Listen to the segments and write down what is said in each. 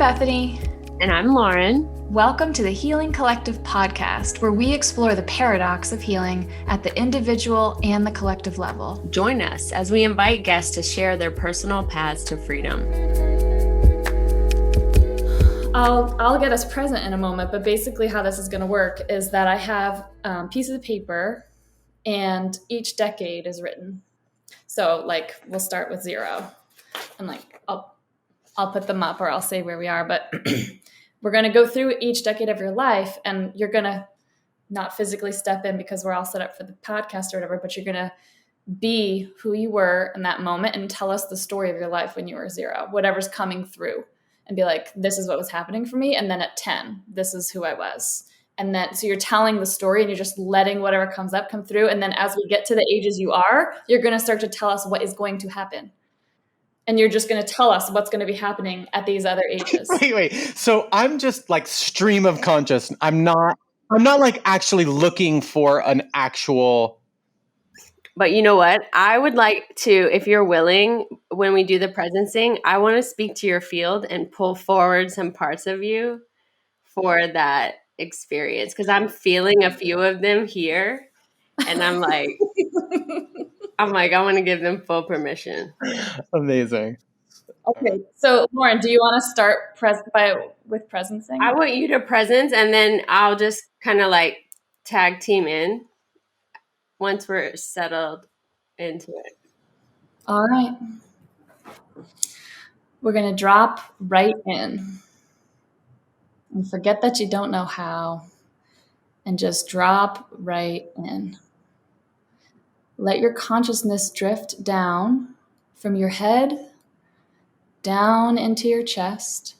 Bethany. And I'm Lauren. Welcome to the Healing Collective podcast, where we explore the paradox of healing at the individual and the collective level. Join us as we invite guests to share their personal paths to freedom. I'll get us present in a moment, but basically how this is going to work is that I have pieces of paper and each decade is written. So we'll start with 0 and I'll put them up or I'll say where we are, but we're going to go through each decade of your life and you're going to not physically step in because we're all set up for the podcast or whatever, but you're going to be who you were in that moment and tell us the story of your life when you were 0, whatever's coming through, and be like, this is what was happening for me. And then at 10, this is who I was. And then, so you're telling the story and you're just letting whatever comes up come through. And then as we get to the ages you are, you're going to start to tell us what is going to happen. And you're just going to tell us what's going to be happening at these other ages. Wait. So I'm just like stream of conscious. I'm not like actually looking for an actual. But you know what? I would like to, if you're willing, when we do the presencing, I want to speak to your field and pull forward some parts of you for that experience. Because I'm feeling a few of them here. And I'm like, I want to give them full permission. Amazing. Okay, so Lauren, do you want to start with presencing? I want you to presence, and then I'll just kind of like tag team in once we're settled into it. All right. We're going to drop right in. And forget that you don't know how. And just drop right in. Let your consciousness drift down from your head down into your chest.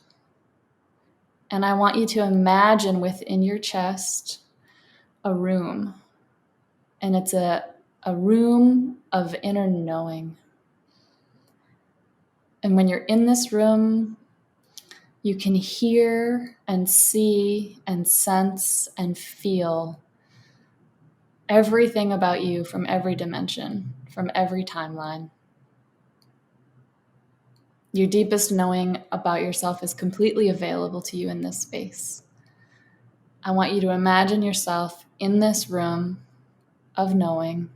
And I want you to imagine within your chest a room. And it's a room of inner knowing. And when you're in this room, you can hear and see and sense and feel everything about you from every dimension, from every timeline. Your deepest knowing about yourself is completely available to you in this space. I want you to imagine yourself in this room of knowing,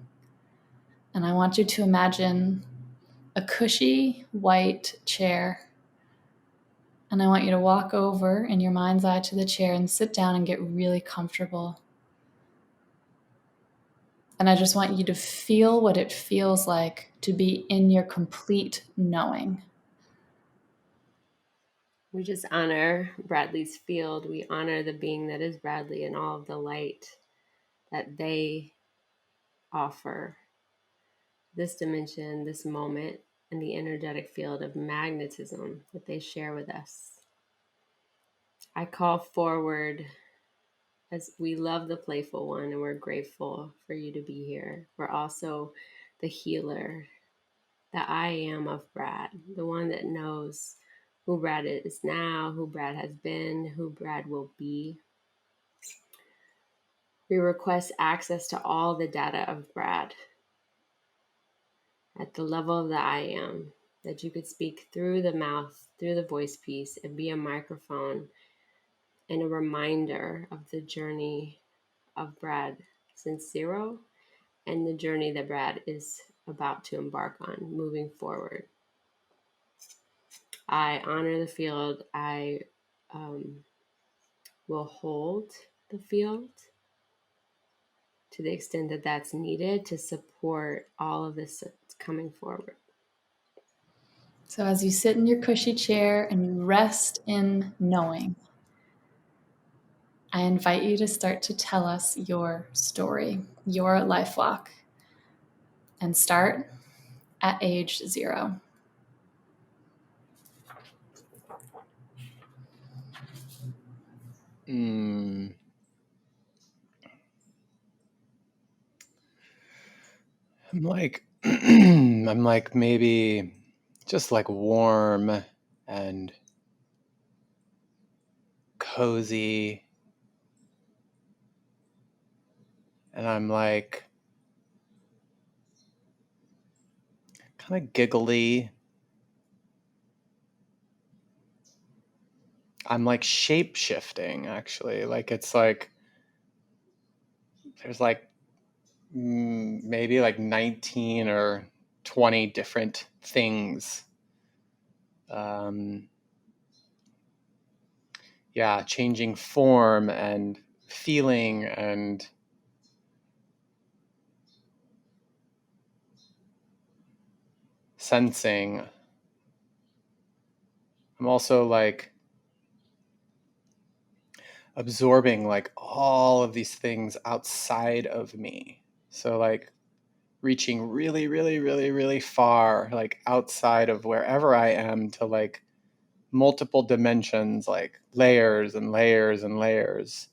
and I want you to imagine a cushy white chair, and I want you to walk over in your mind's eye to the chair and sit down and get really comfortable. And I just want you to feel what it feels like to be in your complete knowing. We just honor Bradley's field. We honor the being that is Bradley and all of the light that they offer. This dimension, this moment, and the energetic field of magnetism that they share with us. I call forward, as we love the playful one and we're grateful for you to be here. We're also the healer, the I am of Brad, the one that knows who Brad is now, who Brad has been, who Brad will be. We request access to all the data of Brad at the level of the I am, that you could speak through the mouth, through the voice piece, and be a microphone and a reminder of the journey of Brad since 0 and the journey that Brad is about to embark on moving forward. I honor the field. I will hold the field to the extent that that's needed to support all of this that's coming forward. So as you sit in your cushy chair and rest in knowing, I invite you to start to tell us your story, your life walk, and start at age 0. I'm like maybe just like warm and cozy. And I'm like kind of giggly. I'm like shape shifting, actually. Like it's like there's like maybe like 19 or 20 different things. Yeah, changing form and feeling and sensing. I'm also like absorbing like all of these things outside of me. So like reaching really, really, really, really far, like outside of wherever I am to like multiple dimensions, like layers and layers and layers.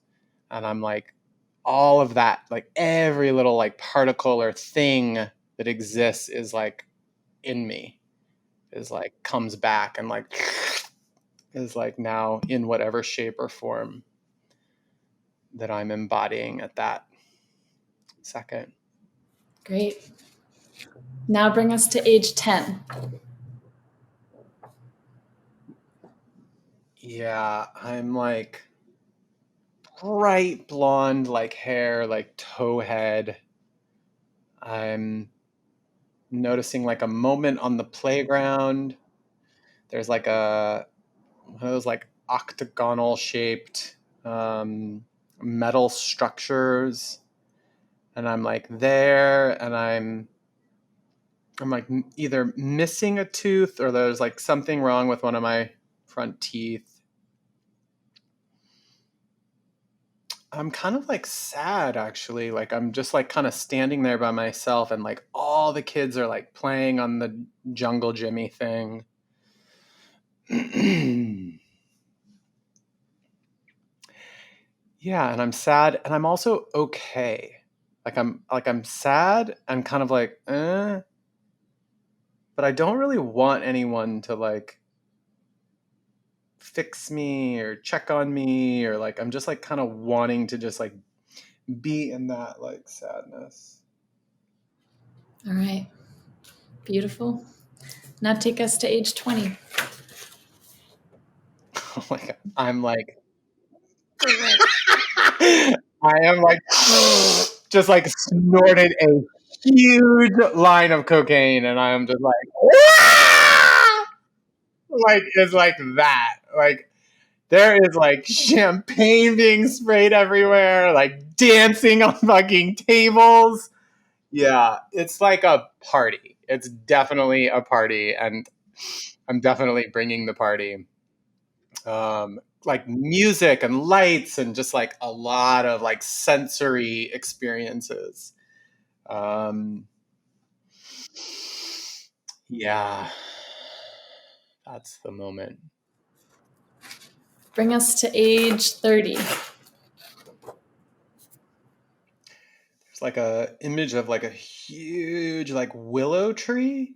And I'm like, all of that, like every little like particle or thing that exists is like in me, is like comes back and like is like now in whatever shape or form that I'm embodying at that second. Great. Now bring us to age 10. Yeah, I'm like bright blonde, like hair, like toe head. I'm noticing like a moment on the playground. There's like one of those like octagonal shaped metal structures, and I'm like there, and I'm like either missing a tooth or there's like something wrong with one of my front teeth. I'm kind of like sad, actually. Like I'm just like kind of standing there by myself, and like all the kids are like playing on the jungle Jimmy thing. Yeah, and I'm sad, and I'm also okay. I'm sad and kind of like, but I don't really want anyone to like fix me or check on me, or like I'm just like kind of wanting to just like be in that like sadness. All right. Beautiful. Now take us to age 20. Like I'm like I am like just like snorted a huge line of cocaine, and I am just like like it's like that. Like there is like champagne being sprayed everywhere, like dancing on fucking tables. Yeah, it's like a party. It's definitely a party, and I'm definitely bringing the party. Like music and lights and just like a lot of like sensory experiences. Um, yeah, that's the moment. Bring us to age 30. There's like a image of like a huge like willow tree,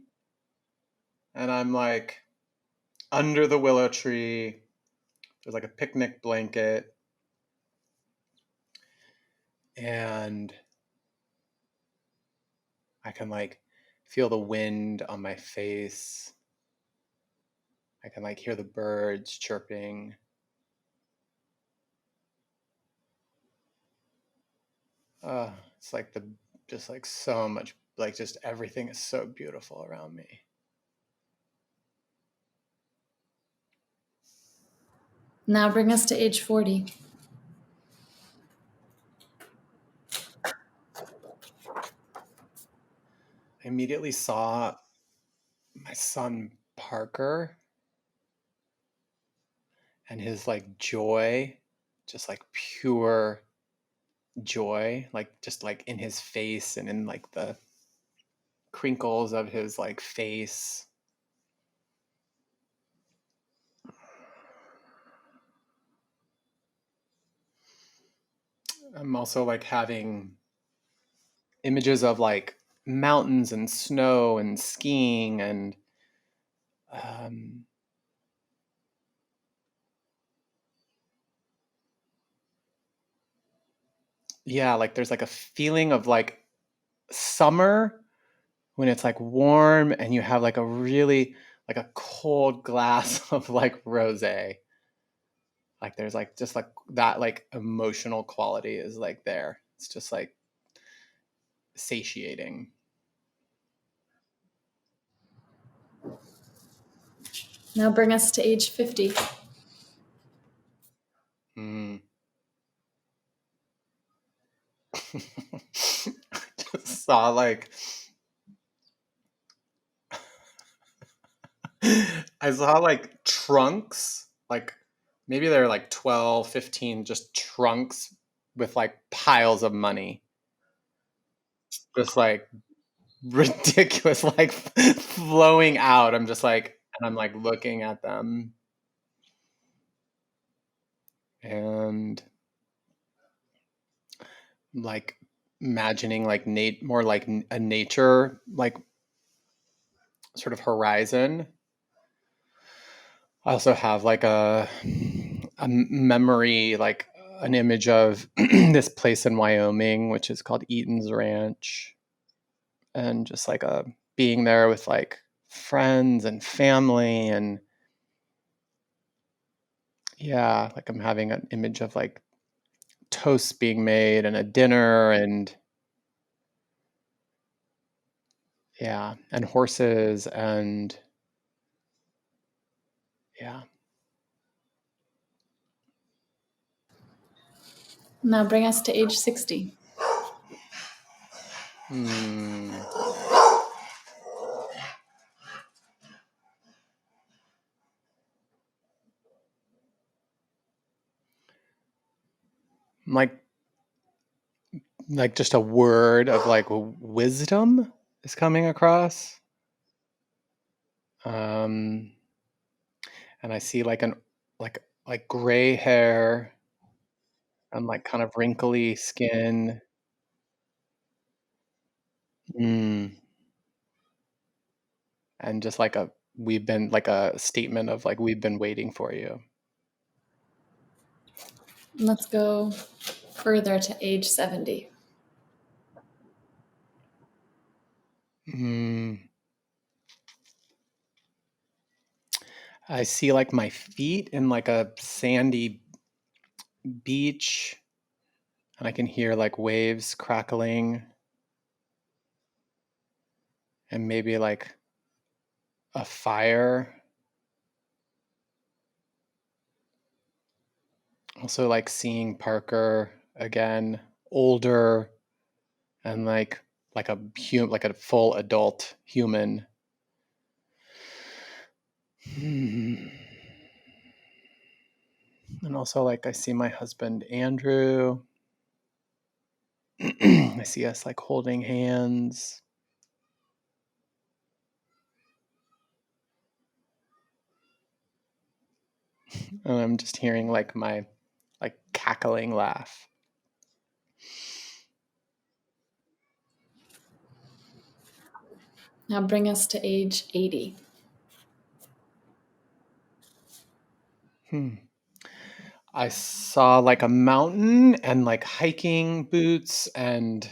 and I'm like under the willow tree. There's like a picnic blanket, and I can like feel the wind on my face. I can like hear the birds chirping. It's like just like so much, like just everything is so beautiful around me. Now bring us to age 40. I immediately saw my son Parker and his like joy, just like pure joy, like just like in his face and in like the crinkles of his like face. I'm also like having images of like mountains and snow and skiing and um, yeah, like there's like a feeling of like summer when it's like warm and you have like a really like a cold glass of like rosé. Like there's like just like that like emotional quality is like there. It's just like satiating. Now bring us to age 50. Mm. Just saw like I saw like trunks, like maybe they're like 12, 15 just trunks with like piles of money. Just like ridiculous, like flowing out. I'm just like, and I'm like looking at them and like imagining like more like a nature, like sort of horizon. I also have like a memory, like an image of this place in Wyoming, which is called Eaton's Ranch, and just like a being there with like friends and family, and yeah, like I'm having an image of like toasts being made and a dinner, and yeah, and horses, and yeah. Now bring us to age 60. Hmm. Like just a word of like wisdom is coming across. And I see like like gray hair and like kind of wrinkly skin. Mm. And just like we've been like a statement of like we've been waiting for you. Let's go further to age 70. Mm. I see like my feet in like a sandy beach, and I can hear like waves crackling, and maybe like a fire. Also like seeing Parker again, older and like like a full adult human. And also like I see my husband Andrew. I see us like holding hands. And I'm just hearing like my like cackling laugh. Now bring us to age 80. I saw like a mountain and like hiking boots and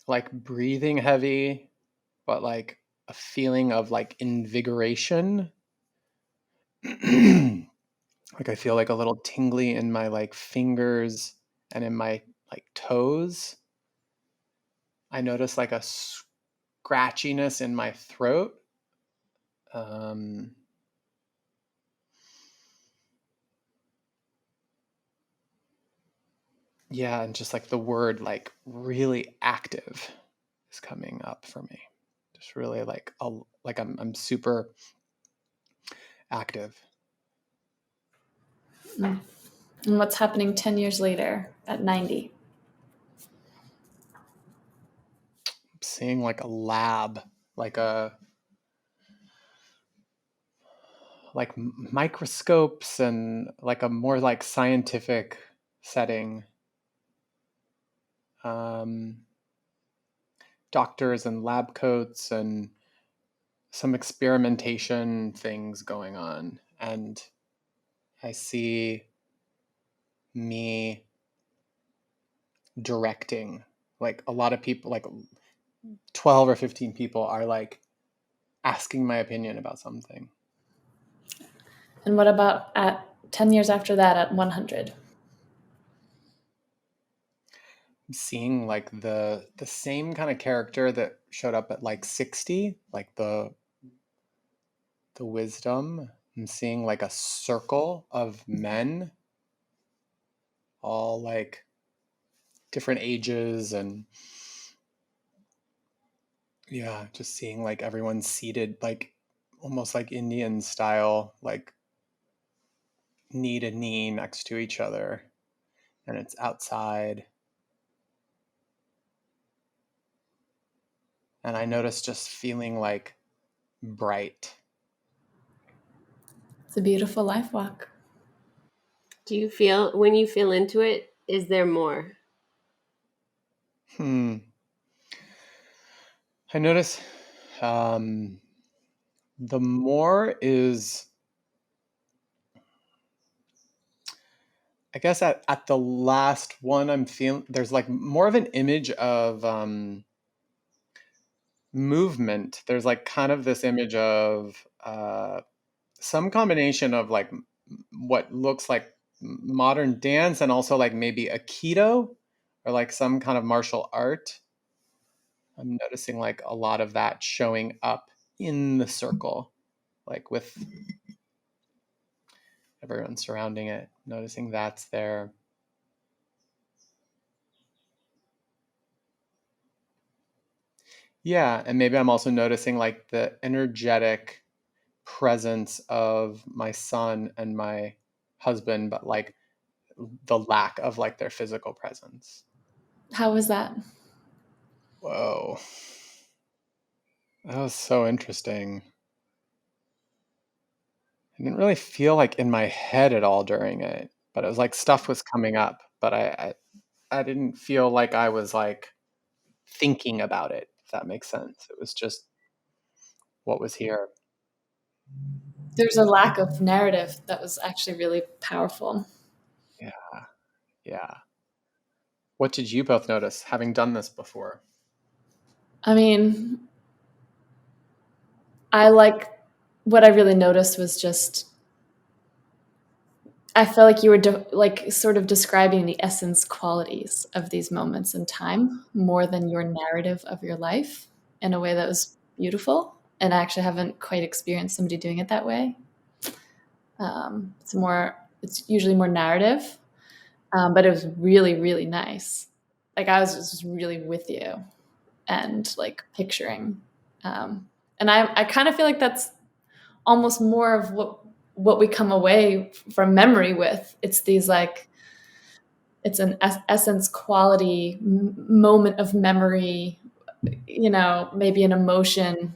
like breathing heavy, but like a feeling of like invigoration. Like I feel like a little tingly in my like fingers and in my like toes. I notice like a scratchiness in my throat. Um, yeah, and just like the word like really active is coming up for me. Just really like I'm super active. And what's happening 10 years later at 90? Seeing like a lab, like a like microscopes and like a more like scientific setting. Um, doctors and lab coats and some experimentation things going on. And I see me directing. Like a lot of people, like 12 or 15 people, are like asking my opinion about something. And what about at 10 years after that at 100? I'm seeing like the same kind of character that showed up at like 60, like the wisdom. I'm seeing like a circle of men, all like different ages, and yeah, just seeing like everyone seated like almost like Indian style, like knee to knee next to each other, and it's outside. And I noticed just feeling like bright. It's a beautiful life walk. Do you feel, when you feel into it, is there more? I notice the more is, I guess at the last one, I'm feeling there's like more of an image of movement. There's like kind of this image of some combination of like what looks like modern dance and also like maybe Aikido or like some kind of martial art. I'm noticing like a lot of that showing up in the circle, like with everyone surrounding it, noticing that's there. Yeah, and maybe I'm also noticing like the energetic presence of my son and my husband, but like the lack of like their physical presence. How was that? Whoa. That was so interesting. I didn't really feel like in my head at all during it, but it was like stuff was coming up, but I didn't feel like I was like thinking about it, if that makes sense. It was just what was here. There's a lack of narrative that was actually really powerful. Yeah. Yeah. What did you both notice having done this before? I mean, what I really noticed was just, I felt like you were like sort of describing the essence qualities of these moments in time more than your narrative of your life in a way that was beautiful. And I actually haven't quite experienced somebody doing it that way. It's usually more narrative, but it was really, really nice. Like I was just really with you and like picturing. And I kind of feel like that's almost more of what we come away from memory with. It's these like, it's an essence quality moment of memory, maybe an emotion.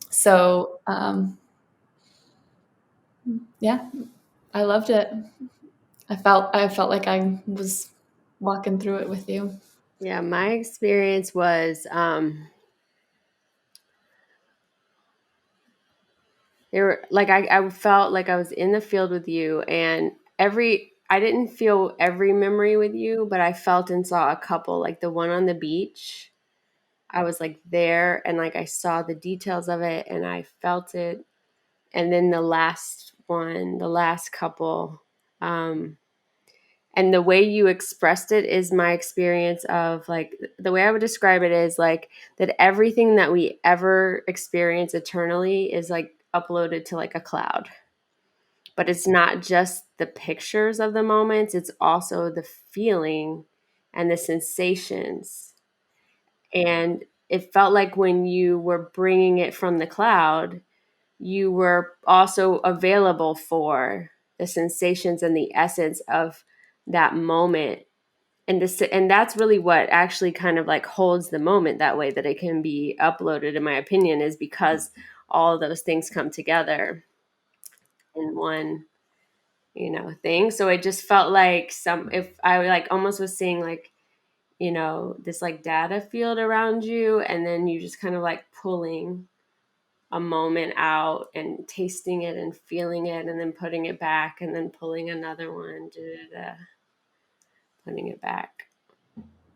So yeah, I loved it. I felt like I was walking through it with you. Yeah, my experience was they were like I felt like I was in the field with you, and I didn't feel every memory with you, but I felt and saw a couple, like the one on the beach. I was like there, and like I saw the details of it and I felt it. And then the last one, the last couple, and the way you expressed it is my experience of like the way I would describe it is like that everything that we ever experience eternally is like uploaded to like a cloud. But it's not just the pictures of the moments, it's also the feeling and the sensations. And it felt like when you were bringing it from the cloud, you were also available for the sensations and the essence of that moment. And that's really what actually kind of like holds the moment that way, that it can be uploaded, in my opinion, is because all of those things come together in one thing. So it just felt like if I like almost was seeing like this like data field around you, and then you just kind of like pulling a moment out and tasting it and feeling it and then putting it back and then pulling another one, putting it back.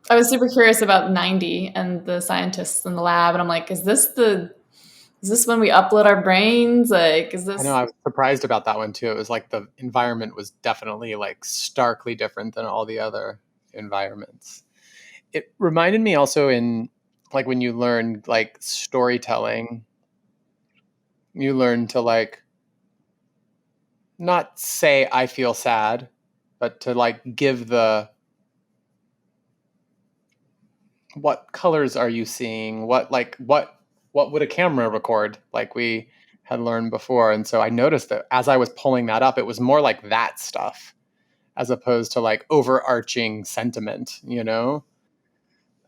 I was super curious about 90 and the scientists in the lab, and I'm like, is this is this when we upload our brains? Like, is this? I know, I was surprised about that one too. It was like the environment was definitely like starkly different than all the other environments. It reminded me also in like when you learn like storytelling, you learn to like not say I feel sad, but to like give the what colors are you seeing? What would a camera record? Like we had learned before. And so I noticed that as I was pulling that up, it was more like that stuff as opposed to like overarching sentiment, you know?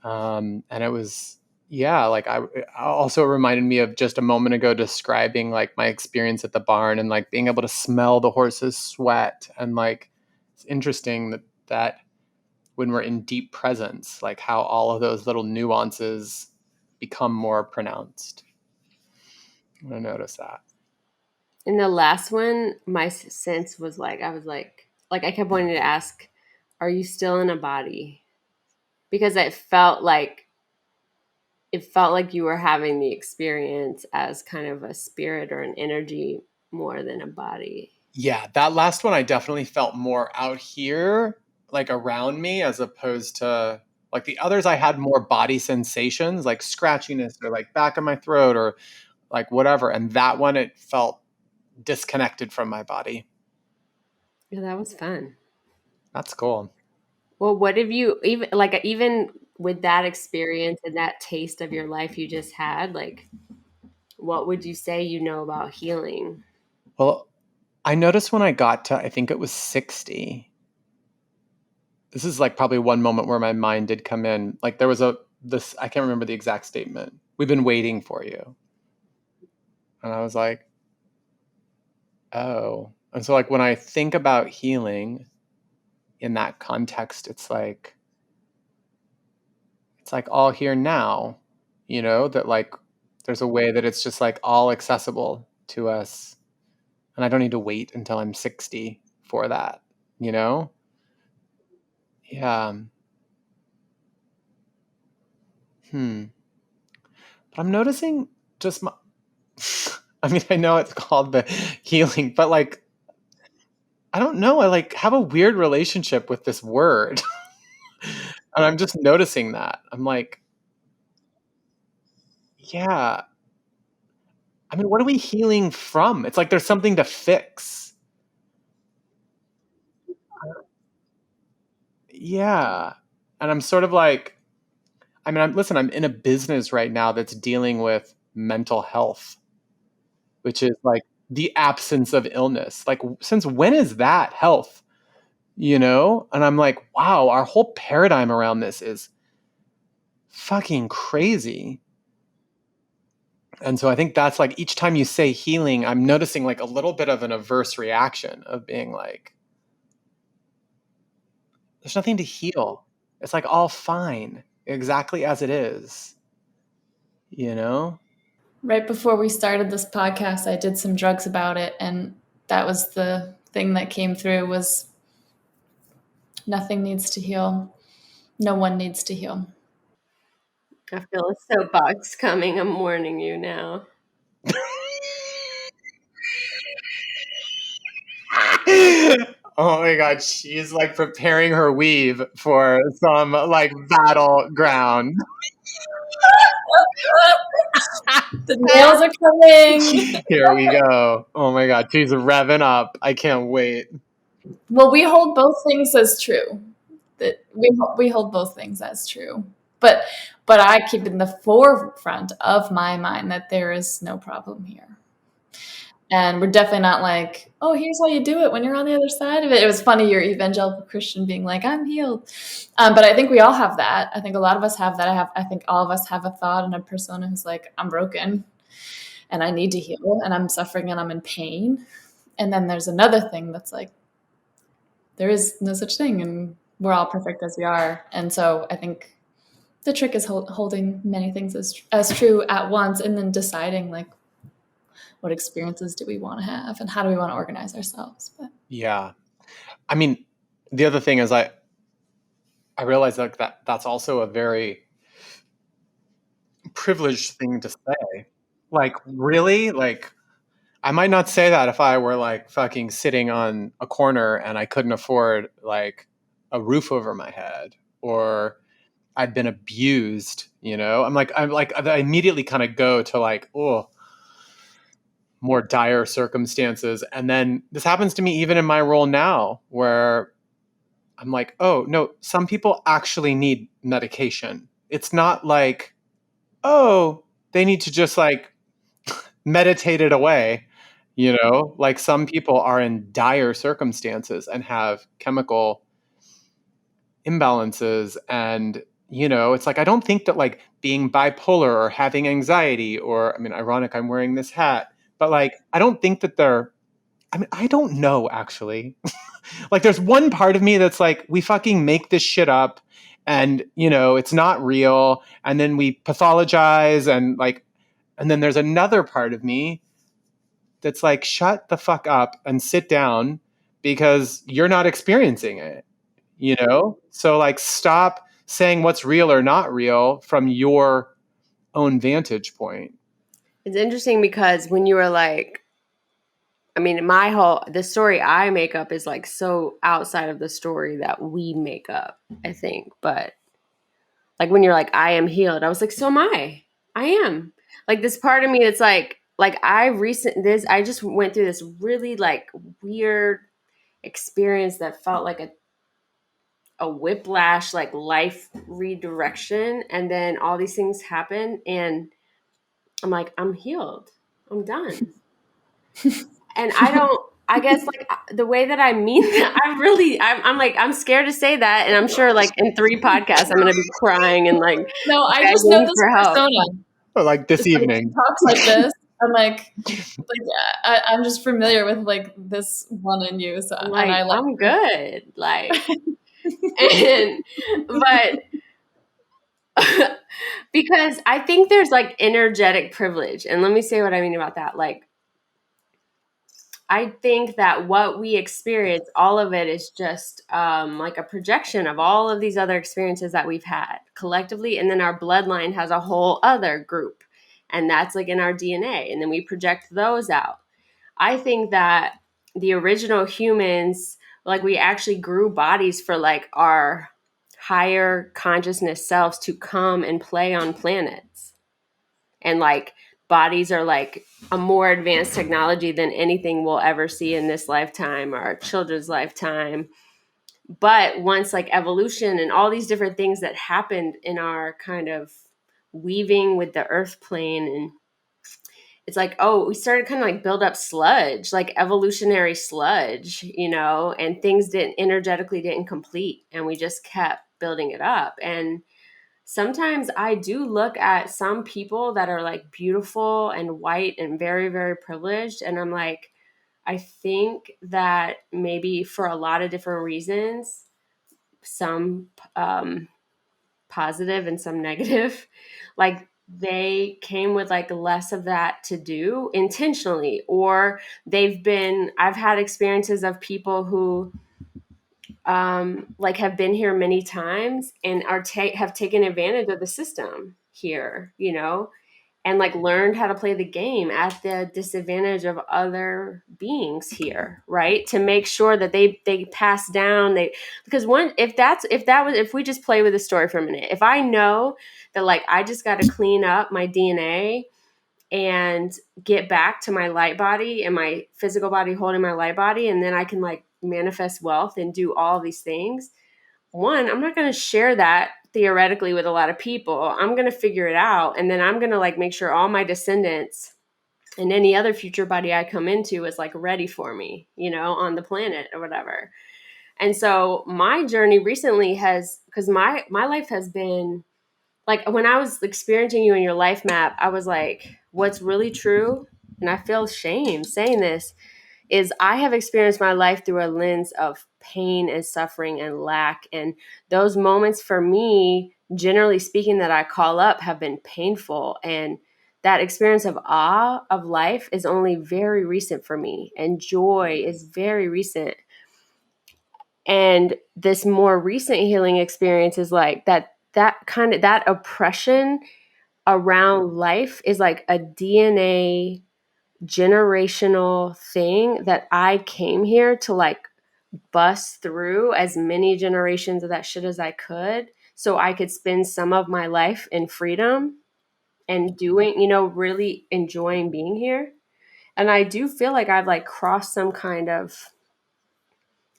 And it was, yeah, like it also reminded me of just a moment ago describing like my experience at the barn and like being able to smell the horse's sweat. And like, it's interesting that when we're in deep presence, like how all of those little nuances become more pronounced. I'm gonna notice that. In the last one, my sense was like, I was like I kept wanting to ask, are you still in a body? Because it felt like you were having the experience as kind of a spirit or an energy more than a body. Yeah, that last one I definitely felt more out here, like around me, as opposed to like the others. I had more body sensations, like scratchiness or like back of my throat or like whatever. And that one, it felt disconnected from my body. Yeah, that was fun. That's cool. Well, what have you even with that experience and that taste of your life you just had, like what would you say you know about healing? Well, I noticed when I got to, I think it was 60. This is like probably one moment where my mind did come in. Like there was I can't remember the exact statement. We've been waiting for you. And I was like, oh. And so like when I think about healing in that context, it's like all here now, you know, that like there's a way that it's just like all accessible to us. And I don't need to wait until I'm 60 for that, you know? Yeah. But I'm noticing just my, I mean, I know it's called the healing, but like, I don't know. I like have a weird relationship with this word. And I'm just noticing that. I'm like, yeah. I mean, what are we healing from? It's like there's something to fix. Yeah. And I'm sort of like, I mean, listen, I'm in a business right now that's dealing with mental health, which is like the absence of illness. Like, since when is that health? You know? And I'm like, wow, our whole paradigm around this is fucking crazy. And so I think that's like each time you say healing, I'm noticing like a little bit of an averse reaction of being like, there's nothing to heal. It's like all fine, exactly as it is, you know? Right before we started this podcast, I did some drugs about it, and that was the thing that came through was nothing needs to heal. No one needs to heal. I feel a soapbox coming. I'm warning you now. Oh my god, she's like preparing her weave for some like battleground. The nails are coming. Here we go. Oh my god, she's revving up. I can't wait. Well, we hold both things as true. That we hold both things as true. But I keep in the forefront of my mind that there is no problem here. And we're definitely not like, oh, here's how you do it when you're on the other side of it. It was funny, your evangelical Christian being like, I'm healed. But I think we all have that. I think a lot of us have that. I think all of us have a thought and a persona who's like, I'm broken and I need to heal and I'm suffering and I'm in pain. And then there's another thing that's like, there is no such thing and we're all perfect as we are. And so I think the trick is holding many things as true at once and then deciding like, what experiences do we want to have and how do we want to organize ourselves? But Yeah. I mean, the other thing is I realize like that's also a very privileged thing to say. Like, really? Like, I might not say that if I were like fucking sitting on a corner and I couldn't afford like a roof over my head, or I'd been abused, you know? I immediately kind of go to like, oh, more dire circumstances. And then this happens to me even in my role now, where I'm like, oh, no, some people actually need medication. It's not like, oh, they need to just like meditate it away. You know, like some people are in dire circumstances and have chemical imbalances. And, you know, it's like, I don't think that like being bipolar or having anxiety, or, I mean, ironic, I'm wearing this hat, but like, I don't think that I don't know actually. Like, there's one part of me that's like, we fucking make this shit up and, you know, it's not real. And then we pathologize and like, and then there's another part of me that's like, shut the fuck up and sit down because you're not experiencing it, you know? So, like, stop saying what's real or not real from your own vantage point. It's interesting because when you were like, I mean, the story I make up is like so outside of the story that we make up, I think. But like when you're like, I am healed, I was like, so am I. I am. Like this part of me that's like I just went through this really like weird experience that felt like a whiplash, like life redirection. And then all these things happen and I'm like, I'm healed. I'm done. And I guess like the way that I mean that, I'm like, I'm scared to say that. And I'm sure like in 3 podcasts, I'm going to be crying and like No, I just know begging this for help. persona. Or like this It's like, evening. talks like this. I'm like I'm just familiar with like this one in you. So I'm like, and I like I'm good. Like, and, but because I think there's like energetic privilege. And let me say what I mean about that. Like, I think that what we experience, all of it is just like a projection of all of these other experiences that we've had collectively. And then our bloodline has a whole other group. And that's like in our DNA. And then we project those out. I think that the original humans, like we actually grew bodies for like our higher consciousness selves to come and play on planets. And like bodies are like a more advanced technology than anything we'll ever see in this lifetime or our children's lifetime. But once like evolution and all these different things that happened in our kind of weaving with the earth plane, and it's like, oh, we started kind of like build up sludge, like evolutionary sludge, you know, and things didn't complete, and we just kept building it up. And sometimes I do look at some people that are like beautiful and white and very, very privileged. And I'm like, I think that maybe for a lot of different reasons, some positive and some negative, like they came with like less of that to do intentionally, or I've had experiences of people who like have been here many times and have taken advantage of the system here, you know, and like learned how to play the game at the disadvantage of other beings here, right? To make sure that they pass down because if we just play with the story for a minute, if I know that like I just got to clean up my DNA and get back to my light body and my physical body holding my light body, and then I can like manifest wealth and do all these things. One, I'm not going to share that theoretically with a lot of people. I'm going to figure it out, and then I'm going to like make sure all my descendants and any other future body I come into is like ready for me, you know, on the planet or whatever. And so my journey recently because my life has been like, when I was experiencing you in your life map, I was like, what's really true, and I feel shame saying this, is I have experienced my life through a lens of pain and suffering and lack. And those moments for me, generally speaking, that I call up have been painful. And that experience of awe of life is only very recent for me. And joy is very recent. And this more recent healing experience is like that oppression around life is like a DNA generational thing that I came here to like bust through as many generations of that shit as I could so I could spend some of my life in freedom and doing, really enjoying being here. And I do feel like I've like crossed some kind of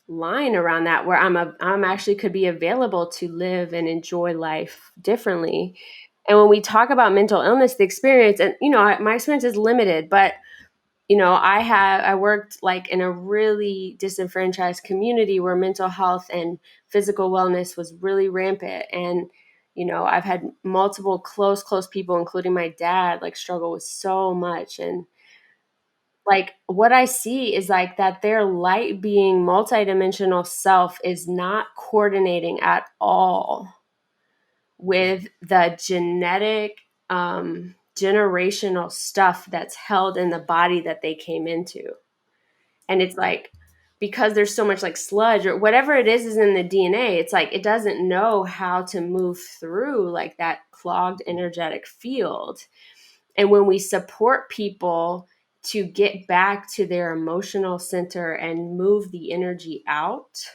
line around that where I'm actually could be available to live and enjoy life differently. And when we talk about mental illness, the experience, and my experience is limited, but I worked like in a really disenfranchised community where mental health and physical wellness was really rampant. And, I've had multiple close people, including my dad, like struggle with so much. And like what I see is like that their light being multidimensional self is not coordinating at all with the genetic generational stuff that's held in the body that they came into. And it's like, because there's so much like sludge or whatever it is in the DNA, it's like it doesn't know how to move through like that clogged energetic field. And when we support people to get back to their emotional center and move the energy out,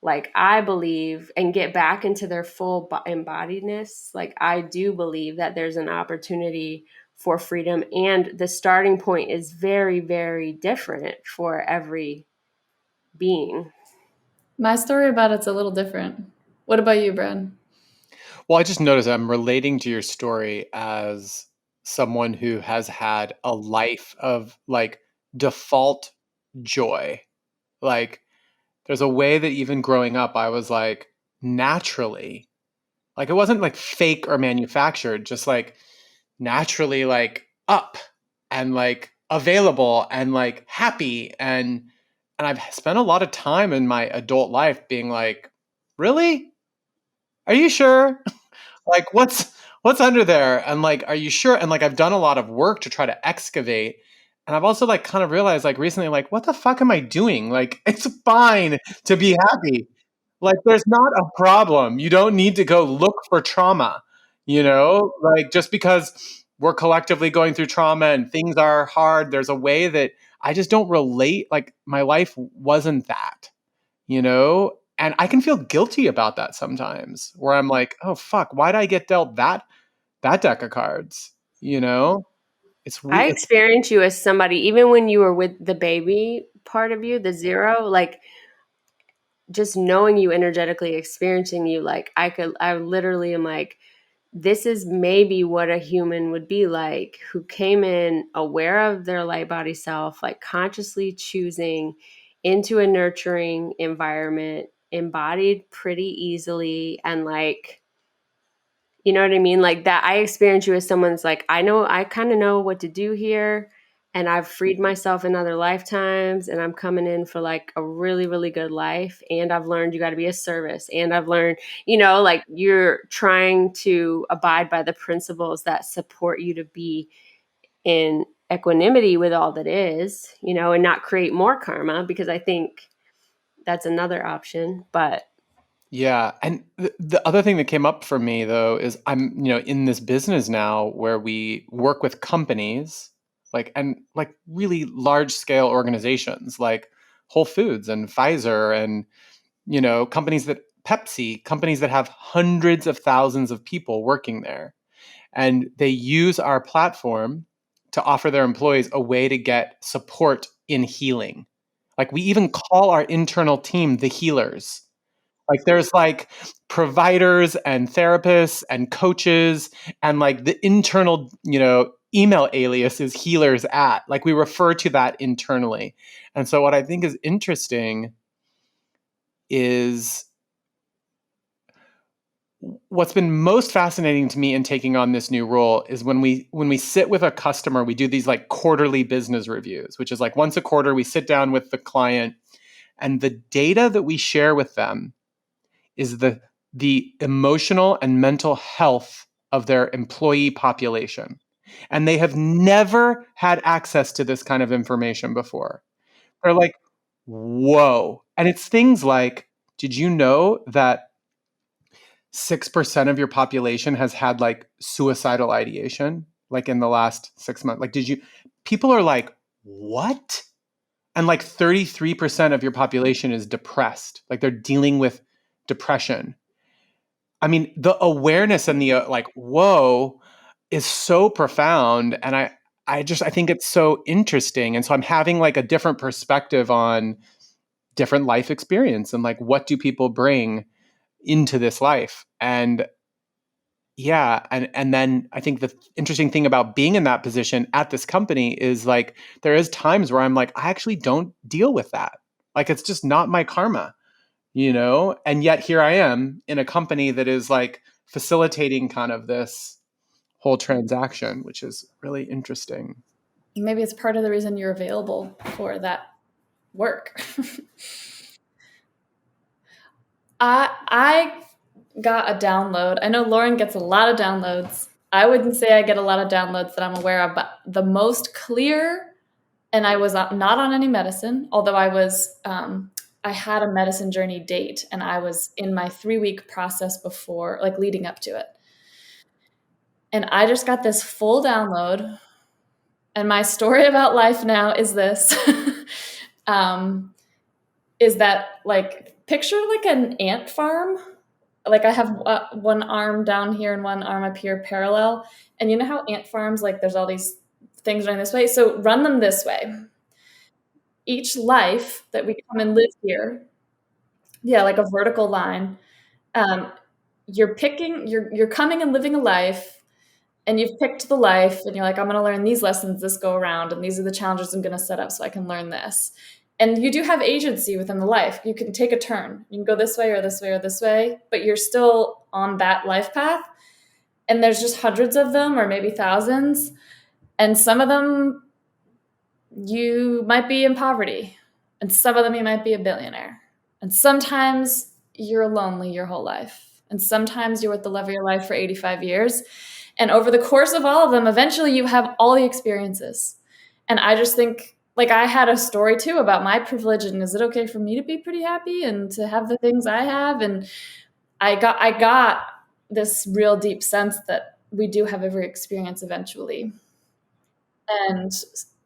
like I believe, and get back into their full embodiedness, like I do believe that there's an opportunity for freedom. And the starting point is very, very different for every being. My story about it's a little different. What about you, Brad? Well, I just noticed I'm relating to your story as someone who has had a life of like default joy. Like there's a way that even growing up, I was like naturally, like it wasn't like fake or manufactured, just like naturally like up and like available and like happy. And I've spent a lot of time in my adult life being like, really? Are you sure? Like what's under there? And like, are you sure? And like I've done a lot of work to try to excavate. And I've also like kind of realized like recently, like, what the fuck am I doing? Like it's fine to be happy. Like there's not a problem. You don't need to go look for trauma, like just because we're collectively going through trauma and things are hard, there's a way that I just don't relate. Like my life wasn't that, and I can feel guilty about that sometimes where I'm like, oh fuck, why did I get dealt that deck of cards? It's I weird. experience you as somebody, even when you were with the baby part of you, the zero, like just knowing you energetically, experiencing you, like I literally am like, this is maybe what a human would be like who came in aware of their light body self, like consciously choosing into a nurturing environment, embodied pretty easily, and like, you know what I mean? Like that, I experience you as someone's like, I kind of know what to do here. And I've freed myself in other lifetimes. And I'm coming in for like a really, really good life. And I've learned you got to be a service. And I've learned, like you're trying to abide by the principles that support you to be in equanimity with all that is, and not create more karma, because I think that's another option. But Yeah, and the other thing that came up for me though is I'm, in this business now where we work with companies like really large scale organizations like Whole Foods and Pfizer and companies that have hundreds of thousands of people working there. And they use our platform to offer their employees a way to get support in healing. Like we even call our internal team the healers. Like there's like providers and therapists and coaches and like the internal, email alias is healers at. Like we refer to that internally. And so what I think is interesting is what's been most fascinating to me in taking on this new role is when we sit with a customer, we do these like quarterly business reviews, which is like once a quarter we sit down with the client and the data that we share with them is the emotional and mental health of their employee population. And they have never had access to this kind of information before. They're like, whoa. And it's things like, did you know that 6% of your population has had like suicidal ideation, like in the last 6 months. Like, people are like, what? And like 33% of your population is depressed. Like they're dealing with depression. I mean, the awareness and the like, whoa, is so profound. And I think it's so interesting. And so I'm having like a different perspective on different life experience and like, what do people bring into this life? And yeah, and then I think the interesting thing about being in that position at this company is like there is times where I'm like, I actually don't deal with that. Like it's just not my karma, you know? And yet here I am in a company that is like facilitating kind of this whole transaction, which is really interesting. Maybe it's part of the reason you're available for that work. I got a download. I know Lauren gets a lot of downloads. I wouldn't say I get a lot of downloads that I'm aware of, but the most clear, and I was not on any medicine, although I had a medicine journey date and I was in my 3-week process before, like leading up to it. And I just got this full download. And my story about life now is this, is that like, picture like an ant farm. Like I have one arm down here and one arm up here parallel. And you know how ant farms, like there's all these things running this way. So run them this way. Each life that we come and live here, yeah, like a vertical line. You're coming and living a life, and you've picked the life, and you're like, I'm going to learn these lessons this go around, and these are the challenges I'm going to set up so I can learn this. And you do have agency within the life. You can take a turn. You can go this way or this way or this way, but you're still on that life path. And there's just hundreds of them or maybe thousands. And some of them you might be in poverty, and some of them you might be a billionaire. And sometimes you're lonely your whole life. And sometimes you're with the love of your life for 85 years. And over the course of all of them, eventually you have all the experiences. And I just think, like, I had a story too about my privilege, and is it okay for me to be pretty happy and to have the things I have? And I got this real deep sense that we do have every experience eventually.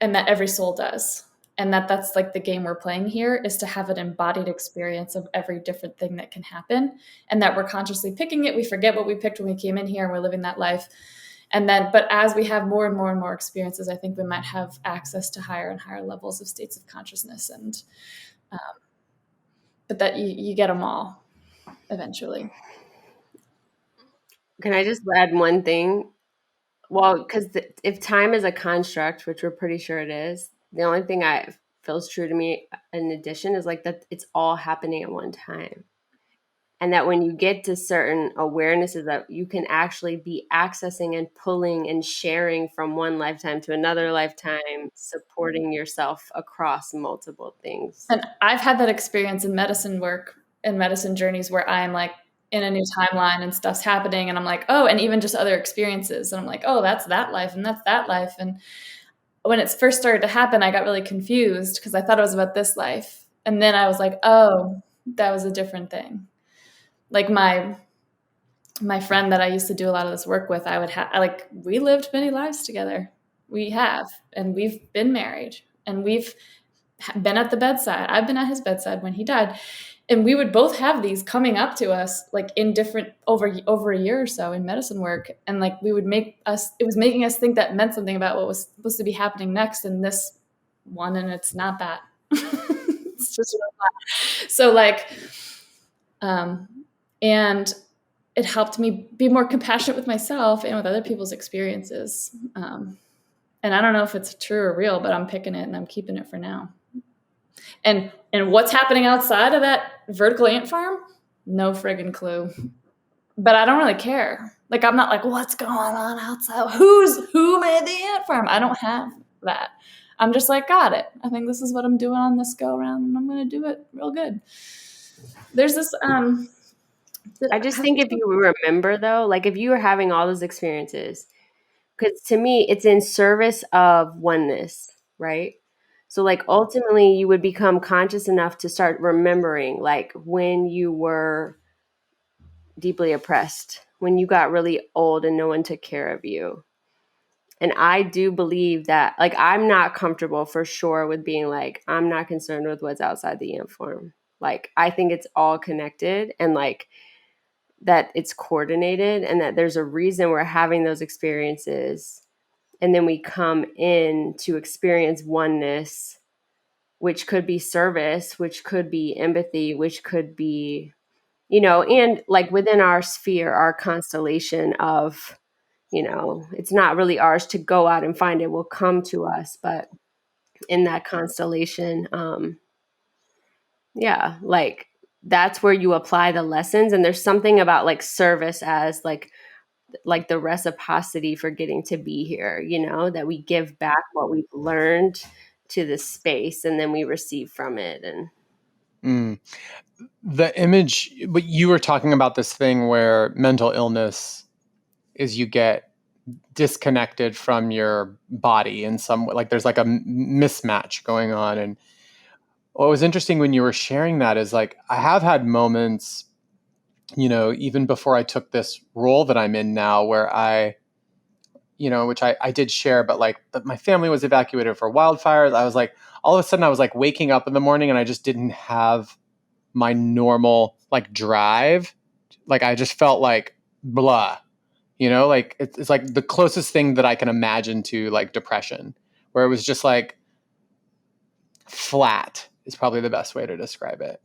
And that every soul does. And that's like the game we're playing here, is to have an embodied experience of every different thing that can happen, and that we're consciously picking it. We forget what we picked when we came in here, and we're living that life. And then, but as we have more and more and more experiences, I think we might have access to higher and higher levels of states of consciousness. And, but that you get them all eventually. Can I just add one thing? Well, because if time is a construct, which we're pretty sure it is, the only thing I feels true to me in addition is like that it's all happening at one time. And that when you get to certain awarenesses, that you can actually be accessing and pulling and sharing from one lifetime to another lifetime, supporting yourself across multiple things. And I've had that experience in medicine work and medicine journeys where I'm like in a new timeline and stuff's happening, and I'm like, oh, and even just other experiences. And I'm like, oh, that's that life and that's that life. And when it first started to happen, I got really confused because I thought it was about this life. And then I was like, oh, that was a different thing. Like my friend that I used to do a lot of this work with, we lived many lives together. We have, and we've been married, and we've been at the bedside. I've been at his bedside when he died. And we would both have these coming up to us, like in different, over a year or so in medicine work. And like it was making us think that meant something about what was supposed to be happening next in this one. And it's not that. It's just not. So like, and it helped me be more compassionate with myself and with other people's experiences. And I don't know if it's true or real, but I'm picking it and I'm keeping it for now. And what's happening outside of that vertical ant farm? No friggin' clue. But I don't really care. Like, I'm not like, what's going on outside? Who made the ant farm? I don't have that. I'm just like, got it. I think this is what I'm doing on this go around, and I'm going to do it real good. There's this, I just think if you remember though, like if you were having all those experiences, because to me, it's in service of oneness, right? So like ultimately you would become conscious enough to start remembering like when you were deeply oppressed, when you got really old and no one took care of you. And I do believe that, like, I'm not comfortable for sure with being like, I'm not concerned with what's outside the ant farm. Like, I think it's all connected, and like that it's coordinated, and that there's a reason we're having those experiences. And then we come in to experience oneness, which could be service, which could be empathy, which could be, and like within our sphere, our constellation of, it's not really ours to go out and find, it will come to us. But in that constellation, yeah, like that's where you apply the lessons. And there's something about like service as like the reciprocity for getting to be here, that we give back what we've learned to this space, and then we receive from it. And The image, but you were talking about this thing where mental illness is you get disconnected from your body in some way, like there's like a mismatch going on. And what was interesting when you were sharing that is like, I have had moments, even before I took this role that I'm in now, where which I did share, but my family was evacuated for wildfires. I was like, all of a sudden I was like waking up in the morning and I just didn't have my normal like drive. Like I just felt like blah, like it's like the closest thing that I can imagine to like depression, where it was just like flat is probably the best way to describe it.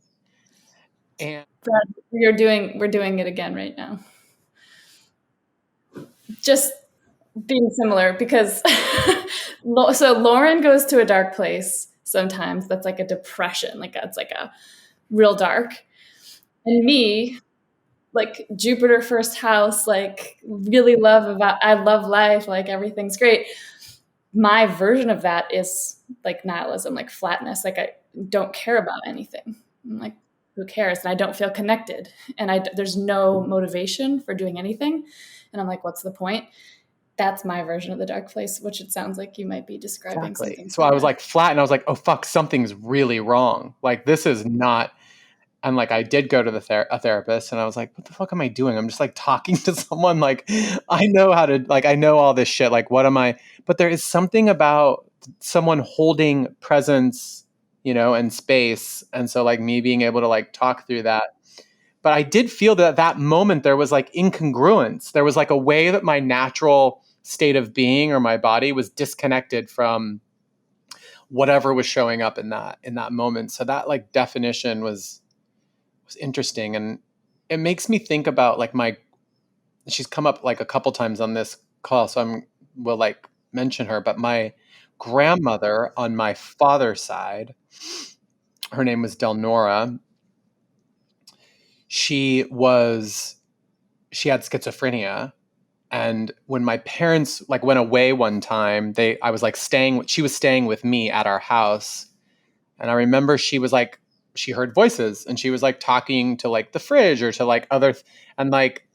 And Brad, we're doing it again right now. Just being similar, because so Lauren goes to a dark place sometimes that's like a depression, like it's like a real dark. And me, like Jupiter first house, like really I love life, like everything's great. My version of that is like nihilism, like flatness, like I don't care about anything. I'm like, who cares? And I don't feel connected, and there's no motivation for doing anything. And I'm like, what's the point? That's my version of the dark place, which it sounds like you might be describing. exactly. Something So I was like flat, and I was like, oh fuck, something's really wrong. Like this is not. And like I did go to a therapist, and I was like, what the fuck am I doing? I'm just like talking to someone. Like I know how to, like I know all this shit. Like what am I? But there is something about someone holding presence, and space. And so like me being able to like talk through that. But I did feel that moment there was like incongruence. There was like a way that my natural state of being or my body was disconnected from whatever was showing up in that moment. So that like definition was interesting. And it makes me think about like she's come up like a couple times on this call, so will like mention her, but my grandmother on my father's side, her name was Delnora. She had schizophrenia. And when my parents like went away one time, I was like she was staying with me at our house. And I remember she heard voices, and she was like talking to like the fridge or to like and like,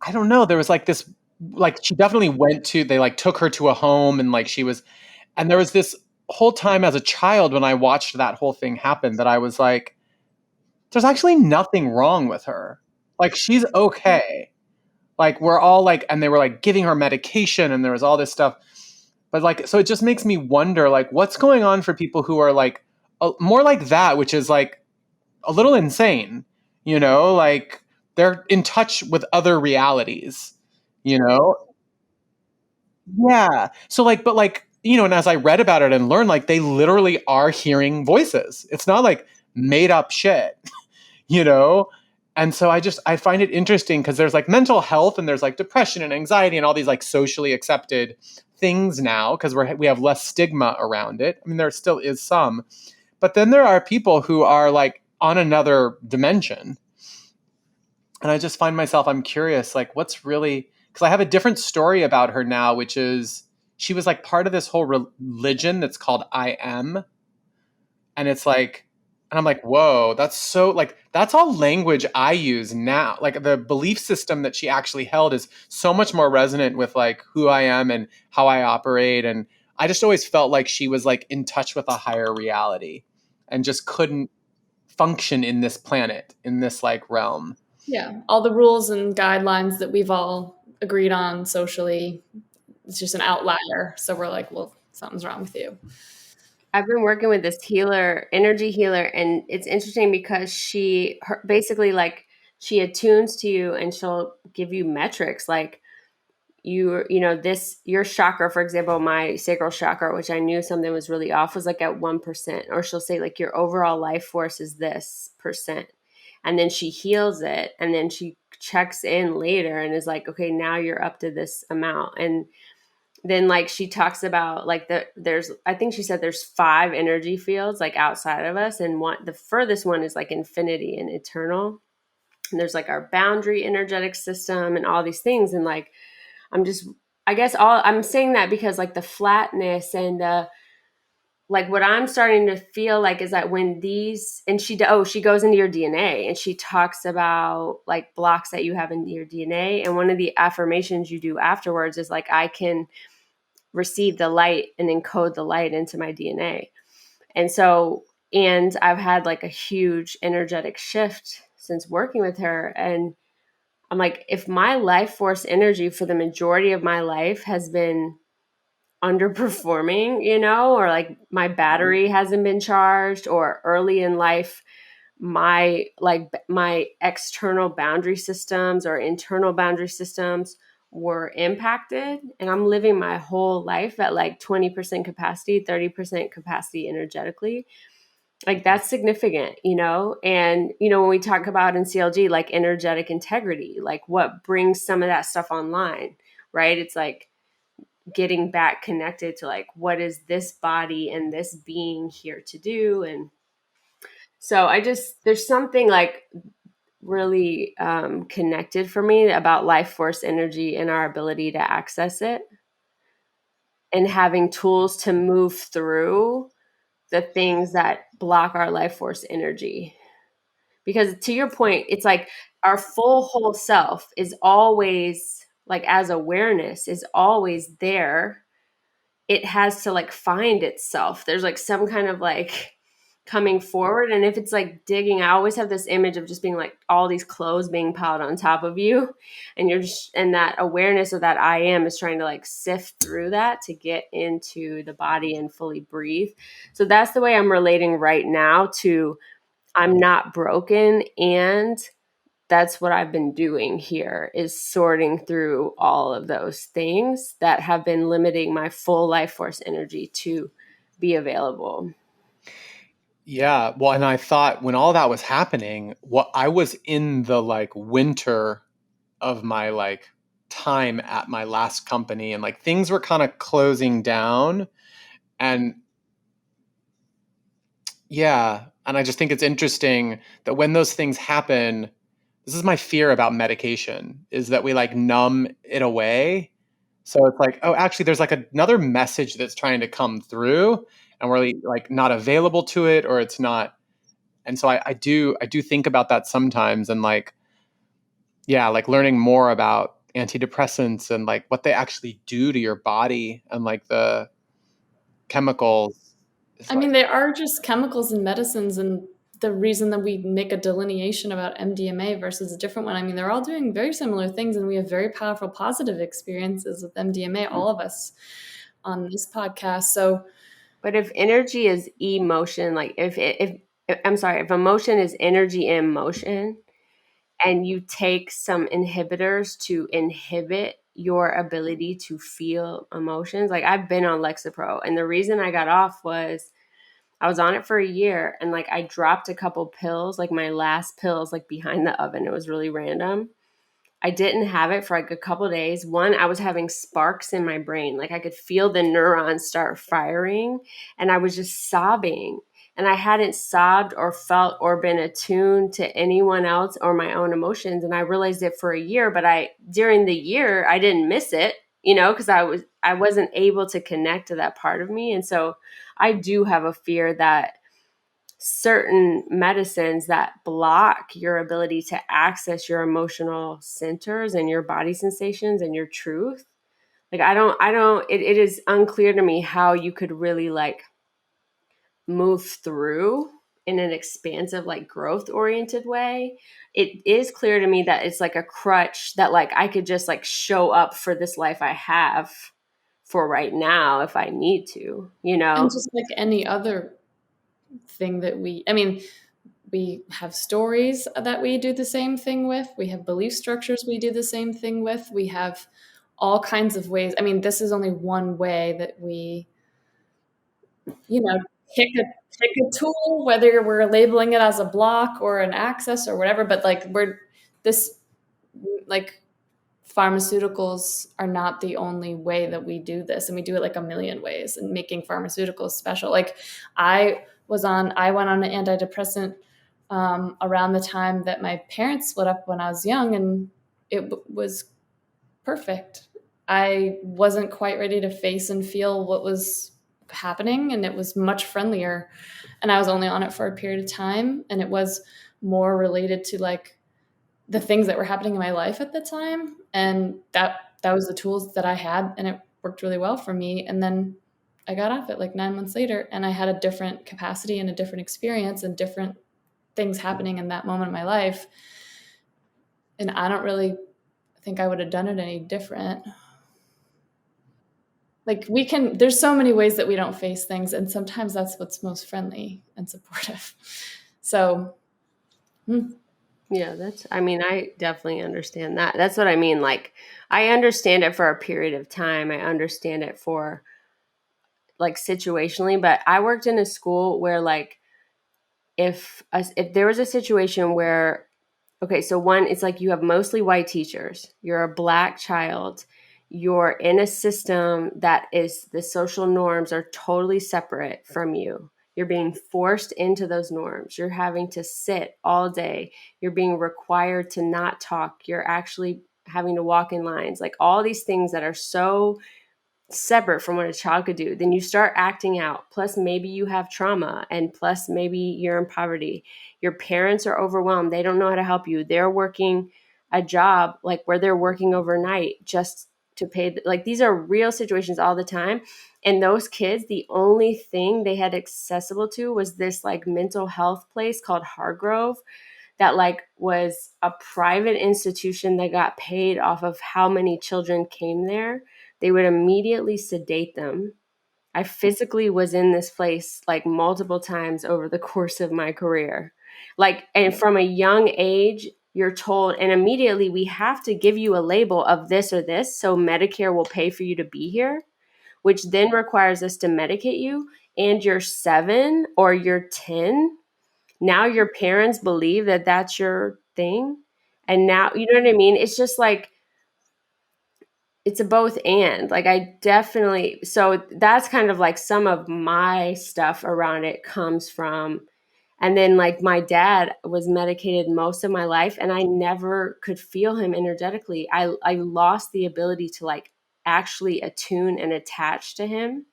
I don't know, there was like this, like she definitely they like took her to a home, and like and there was this whole time as a child when I watched that whole thing happen that I was like, there's actually nothing wrong with her. Like she's okay. Like we're all like, and they were like giving her medication, and there was all this stuff. But like, so it just makes me wonder, like, what's going on for people who are like more like that, which is like a little insane, like they're in touch with other realities, you know? Yeah. So like, but like, and as I read about it and learned, like they literally are hearing voices. It's not like made up shit, you know? And so I find it interesting because there's like mental health, and there's like depression and anxiety and all these like socially accepted things now because we have less stigma around it. I mean, there still is some, but then there are people who are like on another dimension. And I just find myself, I'm curious, like what's really, because I have a different story about her now, which is she was like part of this whole religion that's called I Am. And it's like, and I'm like, whoa, that's so like, that's all language I use now. Like the belief system that she actually held is so much more resonant with like who I am and how I operate. And I just always felt like she was like in touch with a higher reality and just couldn't function in this planet, in this like realm. Yeah, all the rules and guidelines that we've all agreed on socially, it's just an outlier. So we're like, well, something's wrong with you. I've been working with this healer, energy healer, and it's interesting because basically like she attunes to you and she'll give you metrics like your chakra, for example, my sacral chakra, which I knew something was really off, was like at 1%. Or she'll say like your overall life force is this percent. And then she heals it. And then she checks in later and is like, okay, now you're up to this amount. And then like she talks about like I think she said there's 5 energy fields like outside of us. And the furthest one is like infinity and eternal. And there's like our boundary energetic system and all these things. And like, I'm saying that because like the flatness and like what I'm starting to feel like is that when she goes into your DNA and she talks about like blocks that you have in your DNA. And one of the affirmations you do afterwards is like, I can receive the light and encode the light into my DNA. And I've had like a huge energetic shift since working with her. And I'm like, if my life force energy for the majority of my life has been underperforming, or like my battery hasn't been charged, or early in life, my external boundary systems or internal boundary systems were impacted, and I'm living my whole life at like 20% capacity, 30% capacity energetically. Like that's significant, and when we talk about in CLG, like energetic integrity, like what brings some of that stuff online, right? It's like getting back connected to like, what is this body and this being here to do? And so there's something like really connected for me about life force energy and our ability to access it and having tools to move through the things that block our life force energy. Because to your point, it's like our full whole self is always like, as awareness is always there. It has to like find itself. There's like some kind of like coming forward. And if it's like digging, I always have this image of just being like all these clothes being piled on top of you. And and that awareness of that I am is trying to like sift through that to get into the body and fully breathe. So that's the way I'm relating right now to I'm not broken. And that's what I've been doing here, is sorting through all of those things that have been limiting my full life force energy to be available. Yeah. Well, and I thought when all that was happening, I was in the like winter of my like time at my last company, and like things were kind of closing down. And yeah, and I just think it's interesting that when those things happen, this is my fear about medication, is that we like numb it away. So it's like, oh, actually there's like another message that's trying to come through, and we're like not available to it, or it's not. And so I do think about that sometimes, and like, yeah, like learning more about antidepressants and like what they actually do to your body and like the chemicals. I mean, they are just chemicals and medicines, and the reason that we make a delineation about MDMA versus a different one, I mean, they're all doing very similar things, and we have very powerful positive experiences with MDMA, all of us on this podcast. So, but if energy is emotion, like if emotion is energy in motion, and you take some inhibitors to inhibit your ability to feel emotions, like I've been on Lexapro, and the reason I got off was I was on it for a year, and like I dropped a couple pills, like my last pills, like behind the oven. It was really random. I didn't have it for like a couple days. One, I was having sparks in my brain. Like I could feel the neurons start firing, and I was just sobbing. And I hadn't sobbed or felt or been attuned to anyone else or my own emotions. And I realized it for a year, but during the year, I didn't miss it, because I wasn't able to connect to that part of me. And so I do have a fear that certain medicines that block your ability to access your emotional centers and your body sensations and your truth. Like it is unclear to me how you could really like move through in an expansive, like growth oriented way, it is clear to me that it's like a crutch that like I could just like show up for this life I have for right now if I need to, you know? And just like any other thing that we have stories that we do the same thing with. We have belief structures we do the same thing with. We have all kinds of ways. I mean, this is only one way that we, pick a tool, whether we're labeling it as a block or an axis or whatever, but like like pharmaceuticals are not the only way that we do this, and we do it like a million ways, and making pharmaceuticals special. Like I went on an antidepressant around the time that my parents split up when I was young, and it was perfect. I wasn't quite ready to face and feel what was happening, and it was much friendlier, and I was only on it for a period of time, and it was more related to like the things that were happening in my life at the time, and that was the tools that I had, and it worked really well for me. And then I got off it like 9 months later, and I had a different capacity and a different experience and different things happening in that moment of my life, and I don't really think I would have done it any different. Like there's so many ways that we don't face things, and sometimes that's what's most friendly and supportive. So yeah, I definitely understand that. That's what I mean. Like, I understand it for a period of time. I understand it for like situationally, but I worked in a school where like if there was a situation where, okay, so one, it's like you have mostly white teachers, you're a Black child, you're in a system that is, the social norms are totally separate from you. You're being forced into those norms. You're having to sit all day. You're being required to not talk. You're actually having to walk in lines, like all these things that are so separate from what a child could do. Then you start acting out. Plus, maybe you have trauma, and plus, maybe you're in poverty. Your parents are overwhelmed. They don't know how to help you. They're working a job like where they're working overnight just to pay. Like, these are real situations all the time. And those kids, the only thing they had accessible to was this like mental health place called Hargrove, that like was a private institution that got paid off of how many children came there. They would immediately sedate them. I physically was in this place like multiple times over the course of my career. Like, and from a young age, you're told, and immediately we have to give you a label of this or this, so Medicare will pay for you to be here, which then requires us to medicate you. And you're 7 or you're 10. Now your parents believe that that's your thing. And now, you know what I mean? It's just like, it's a both and. Like, I definitely, so that's kind of like some of my stuff around it comes from. And then like my dad was medicated most of my life, and I never could feel him energetically. I lost the ability to like actually attune and attach to him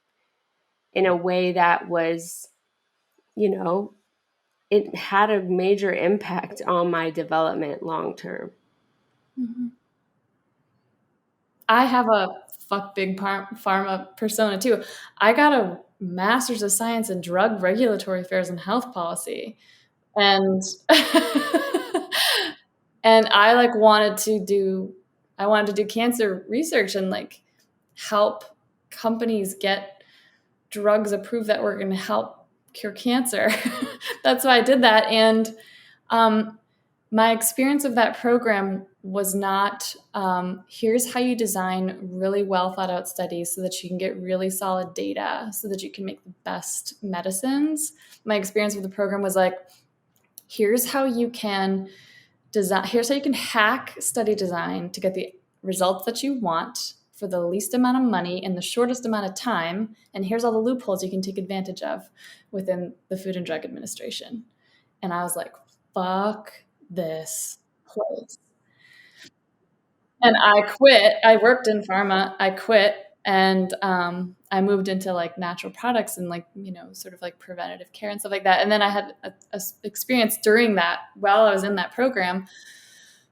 in a way that was, it had a major impact on my development long term. I have a fuck big pharma persona too. I got a master's of science in drug regulatory affairs and health policy, and and I like wanted to do cancer research and like help companies get drugs approved that were going to help cure cancer. That's why I did that. And my experience of that program was not, here's how you design really well thought out studies so that you can get really solid data so that you can make the best medicines. My experience with the program was like, here's how you can hack study design to get the results that you want for the least amount of money in the shortest amount of time. And here's all the loopholes you can take advantage of within the Food and Drug Administration. And I was like, fuck this place. And I quit. I worked in pharma. I quit. And I moved into like natural products and like, sort of like preventative care and stuff like that. And then I had a experience during that, while I was in that program,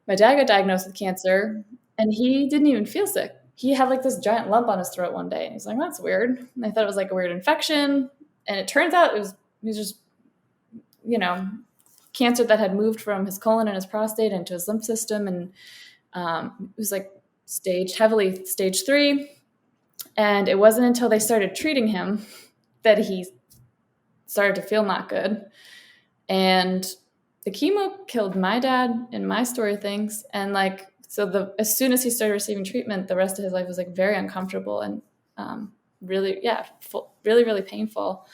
my dad got diagnosed with cancer and he didn't even feel sick. He had like this giant lump on his throat one day. And he's like, that's weird. And I thought it was like a weird infection. And it turns out he was just cancer that had moved from his colon and his prostate into his lymph system. And it was like stage 3. And it wasn't until they started treating him that he started to feel not good. And the chemo killed my dad in my story of things. And as soon as he started receiving treatment, the rest of his life was like very uncomfortable and really, really, really painful.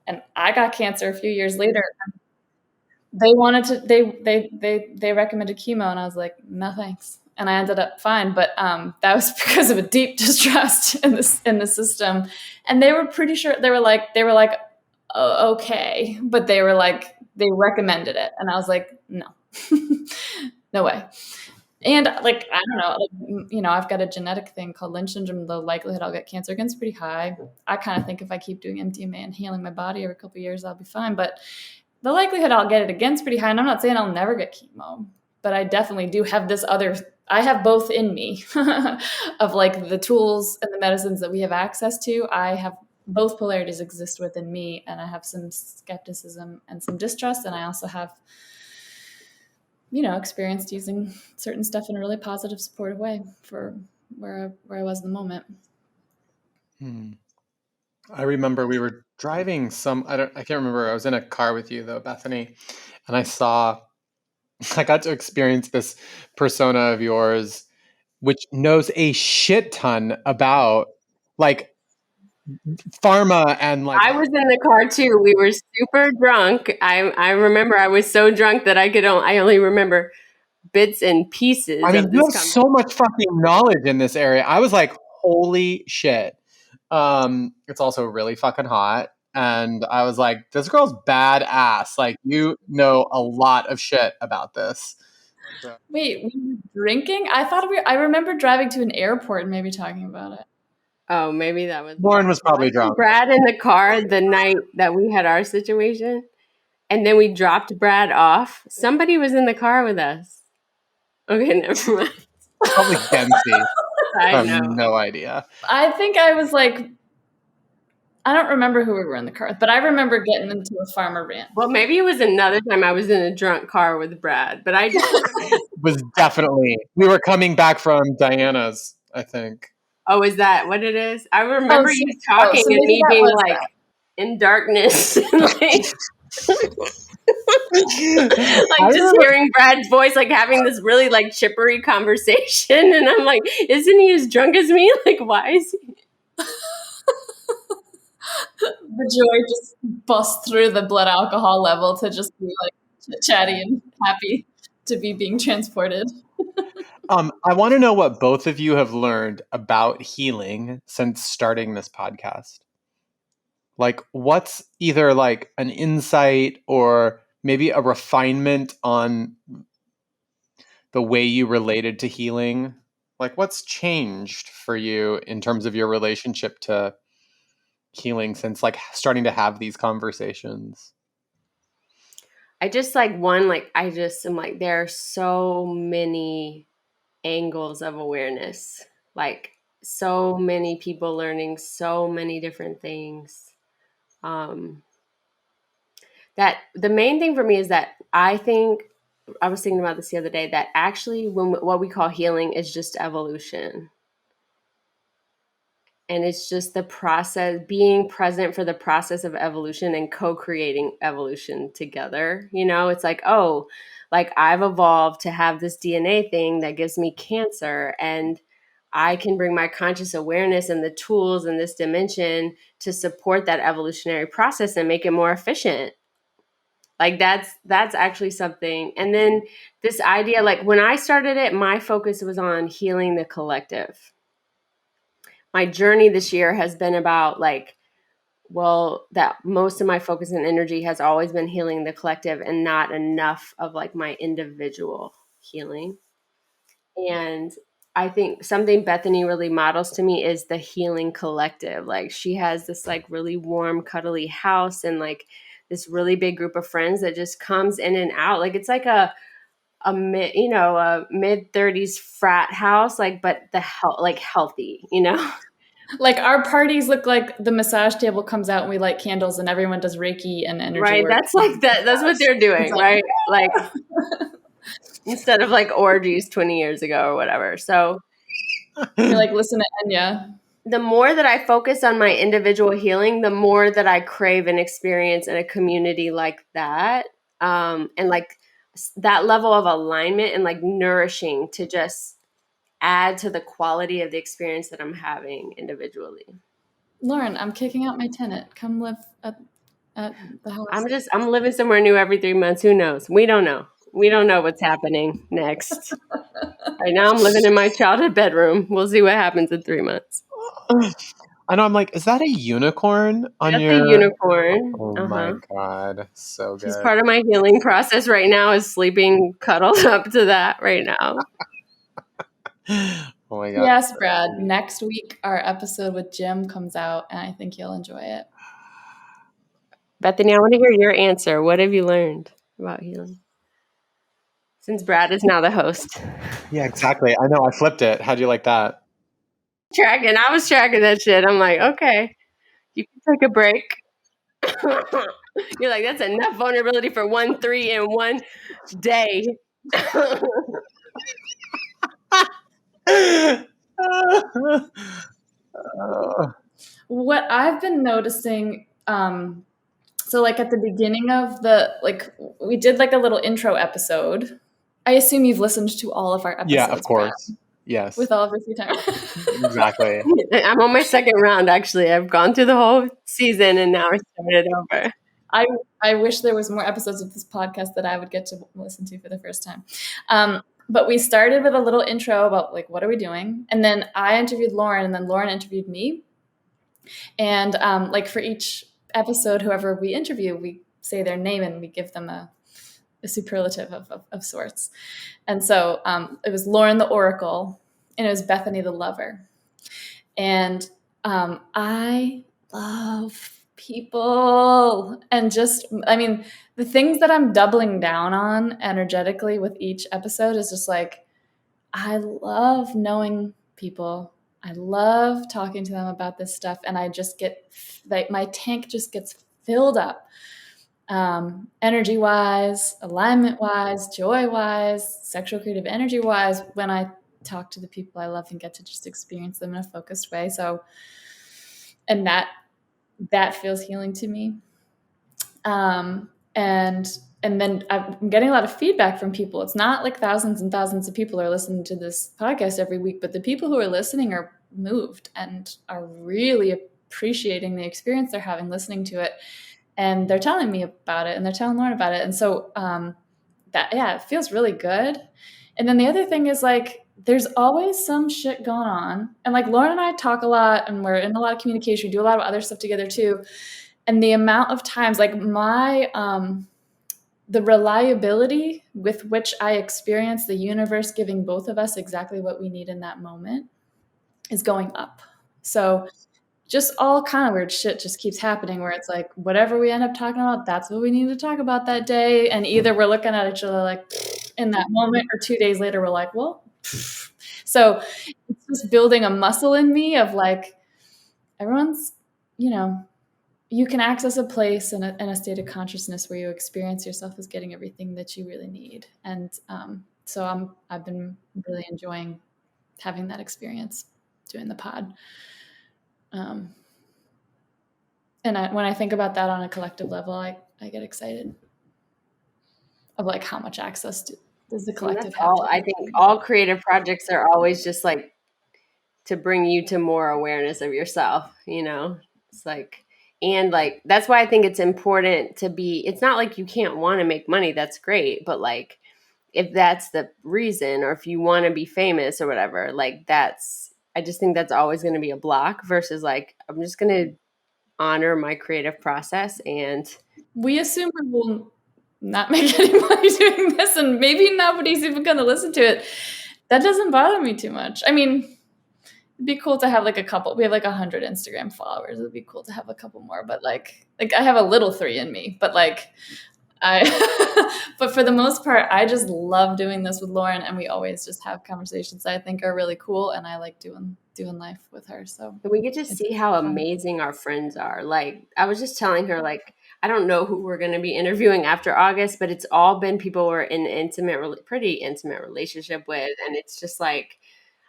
And I got cancer a few years later. They wanted to, they recommended chemo, and I was like, no thanks. And I ended up fine, but that was because of a deep distrust in the system. And they were pretty sure, they were like, oh, okay, but they recommended it, and I was like, no, no way. And I don't know, I've got a genetic thing called Lynch syndrome. The likelihood I'll get cancer again is pretty high. I kind of think if I keep doing MDMA and healing my body every couple of years, I'll be fine. But the likelihood I'll get it again is pretty high. And I'm not saying I'll never get chemo, but I definitely do have I have both in me of like the tools and the medicines that we have access to. I have both polarities exist within me, and I have some skepticism and some distrust. And I also have, experienced using certain stuff in a really positive, supportive way for where I was in the moment. I remember we were driving I can't remember. I was in a car with you though, Bethany, and I got to experience this persona of yours, which knows a shit ton about like pharma and like. I was in the car too. We were super drunk. I remember I was so drunk that I only remember bits and pieces. I mean, of you this have so much fucking knowledge in this area. I was like, holy shit. It's also really fucking hot. And I was like, this girl's badass. Like, you know a lot of shit about this. So. Wait, we were drinking? I remember driving to an airport and maybe talking about it. Oh, maybe that was Lauren was probably drunk. Brad in the car the night that we had our situation, and then we dropped Brad off. Somebody was in the car with us. Okay, never mind. Probably Dempsey. I have know. no idea. I think I was like, I don't remember who we were in the car with, but I remember getting into a farmer rant. Well, maybe it was another time I was in a drunk car with Brad, but I just was definitely, we were coming back from Diana's, I think. Oh, is that what it is? I remember you talking and me being like in darkness. Like just hearing Brad's voice, like having this really like chippery conversation. And I'm like, isn't he as drunk as me? Like, why is he? The joy just busts through the blood alcohol level to just be like chatty and happy to be being transported. I want to know what both of you have learned about healing since starting this podcast. Like, what's either like an insight or maybe a refinement on the way you related to healing? Like, what's changed for you in terms of your relationship to healing since like starting to have these conversations? I just like I just am like, there are so many angles of awareness, like so many people learning so many different things. That the main thing for me is that I think, I was thinking about this the other day, that actually what we call healing is just evolution. And it's just the process, being present for the process of evolution and co-creating evolution together. It's like, oh, like I've evolved to have this DNA thing that gives me cancer, and I can bring my conscious awareness and the tools in this dimension to support that evolutionary process and make it more efficient. Like that's actually something. And then this idea, like when I started it, my focus was on healing the collective. My journey this year has been about that most of my focus and energy has always been healing the collective and not enough of like my individual healing. And I think something Bethany really models to me is the healing collective. Like she has this like really warm, cuddly house and like this really big group of friends that just comes in and out. Like it's like a mid-30s frat house, like, but healthy, Like our parties look like the massage table comes out and we light candles and everyone does Reiki and energy Right. work. That's like that. That's what they're doing, It's like- right? Like instead of like orgies 20 years ago or whatever. So You're like, listen to Enya. the more that I focus on my individual healing, the more that I crave an experience in a community like that. And like that level of alignment and like nourishing to just add to the quality of the experience that I'm having individually. Lauren, I'm kicking out my tenant. Come live at the house. I'm living somewhere new every 3 months. Who knows? We don't know. We don't know what's happening next. Right now I'm living in my childhood bedroom. We'll see what happens in 3 months. I know. I'm like, is that a unicorn on That's your? a unicorn. Oh my God, so good. She's part of my healing process right now, is sleeping cuddled up to that right now. Oh my God. Yes, Brad. Next week, our episode with Jim comes out, and I think you'll enjoy it. Bethany, I want to hear your answer. What have you learned about healing? Since Brad is now the host. Yeah, exactly. I know. I flipped it. How'd you like that? I was tracking that shit. I'm like, okay, you can take a break. You're like, that's enough vulnerability for 1-3 in one day. What I've been noticing, so like at the beginning of we did like a little intro episode. I assume you've listened to all of our episodes. Yeah, of course. Brad, yes. with all of your free time. Exactly. I'm on my second round, actually. I've gone through the whole season and now we're starting over. I wish there was more episodes of this podcast that I would get to listen to for the first time. But we started with a little intro about like, what are we doing? And then I interviewed Lauren, and then Lauren interviewed me. And like for each episode, whoever we interview, we say their name and we give them a superlative of sorts. And so it was Lauren the Oracle, and it was Bethany the Lover. And I love people, and the things that I'm doubling down on energetically with each episode is just like, I love knowing people. I love talking to them about this stuff, and I just get like my tank just gets filled up, energy wise, alignment wise, joy wise, sexual creative energy wise, when I talk to the people I love and get to just experience them in a focused way. So, and that feels healing to me. And then I'm getting a lot of feedback from people. It's not like thousands and thousands of people are listening to this podcast every week, but the people who are listening are moved and are really appreciating the experience they're having listening to it. And they're telling me about it, and they're telling Lauren about it. And so it feels really good. And then the other thing is like, there's always some shit going on. And like Lauren and I talk a lot, and we're in a lot of communication. We do a lot of other stuff together too. And the amount of times, like the reliability with which I experience the universe giving both of us exactly what we need in that moment is going up. So just all kind of weird shit just keeps happening where it's like, whatever we end up talking about, that's what we need to talk about that day. And either we're looking at each other like in that moment, or 2 days later, we're like, well, so it's just building a muscle in me of like, everyone's, you can access a place and a state of consciousness where you experience yourself as getting everything that you really need. And so I've been really enjoying having that experience doing the pod. And when I think about that on a collective level, I get excited of like how much access does the collective have. I think all creative projects are always just like to bring you to more awareness of yourself, It's like, and like, that's why I think it's important to be, it's not like you can't want to make money. That's great. But like, if that's the reason, or if you want to be famous or whatever, like I just think that's always going to be a block versus like, I'm just going to honor my creative process. And we assume we will not make any money doing this, and maybe nobody's even going to listen to it. That doesn't bother me too much. I mean, it'd be cool to have like a couple. We have like 100 Instagram followers. It'd be cool to have a couple more, but like I have a little 3 in me, but like But for the most part, I just love doing this with Lauren, and we always just have conversations that I think are really cool, and I like doing life with her. So And we get to see how amazing our friends are. Like, I was just telling her, like, I don't know who we're going to be interviewing after August, but it's all been people we're in an pretty intimate relationship with. And it's just like,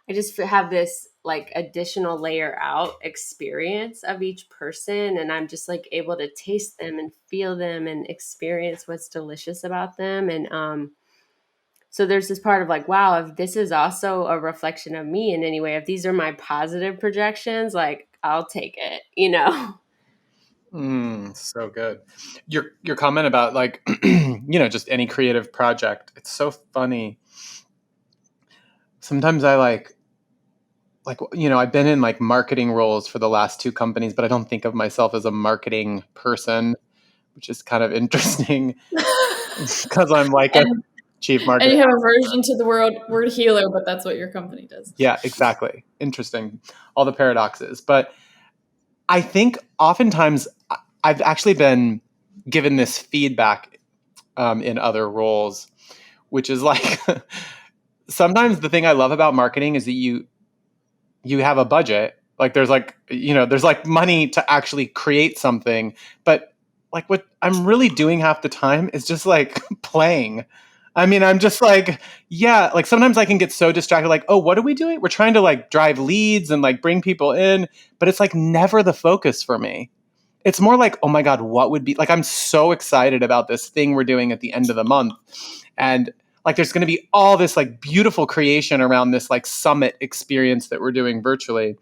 I just have this like additional layer out experience of each person. And I'm just like able to taste them and feel them and experience what's delicious about them. And so there's this part of like, wow, if this is also a reflection of me in any way, if these are my positive projections, like I'll take it, you know? So good. Your comment about like, just any creative project. It's so funny. Sometimes I like, I've been in like marketing roles for the last 2 companies, but I don't think of myself as a marketing person, which is kind of interesting because I'm like a chief and marketing. you have aversion to the word healer, but that's what your company does. Yeah, exactly. Interesting. All the paradoxes. But I think oftentimes I've actually been given this feedback in other roles, which is like sometimes the thing I love about marketing is that you have a budget. Like there's like, there's like money to actually create something. But like what I'm really doing half the time is just like playing. I mean, I'm just like, yeah, like sometimes I can get so distracted, like, oh, what are we doing? We're trying to like drive leads and like bring people in, but it's like never the focus for me. It's more like, oh my God, what would be like, I'm so excited about this thing we're doing at the end of the month. And like, there's going to be all this like beautiful creation around this like summit experience that we're doing virtually.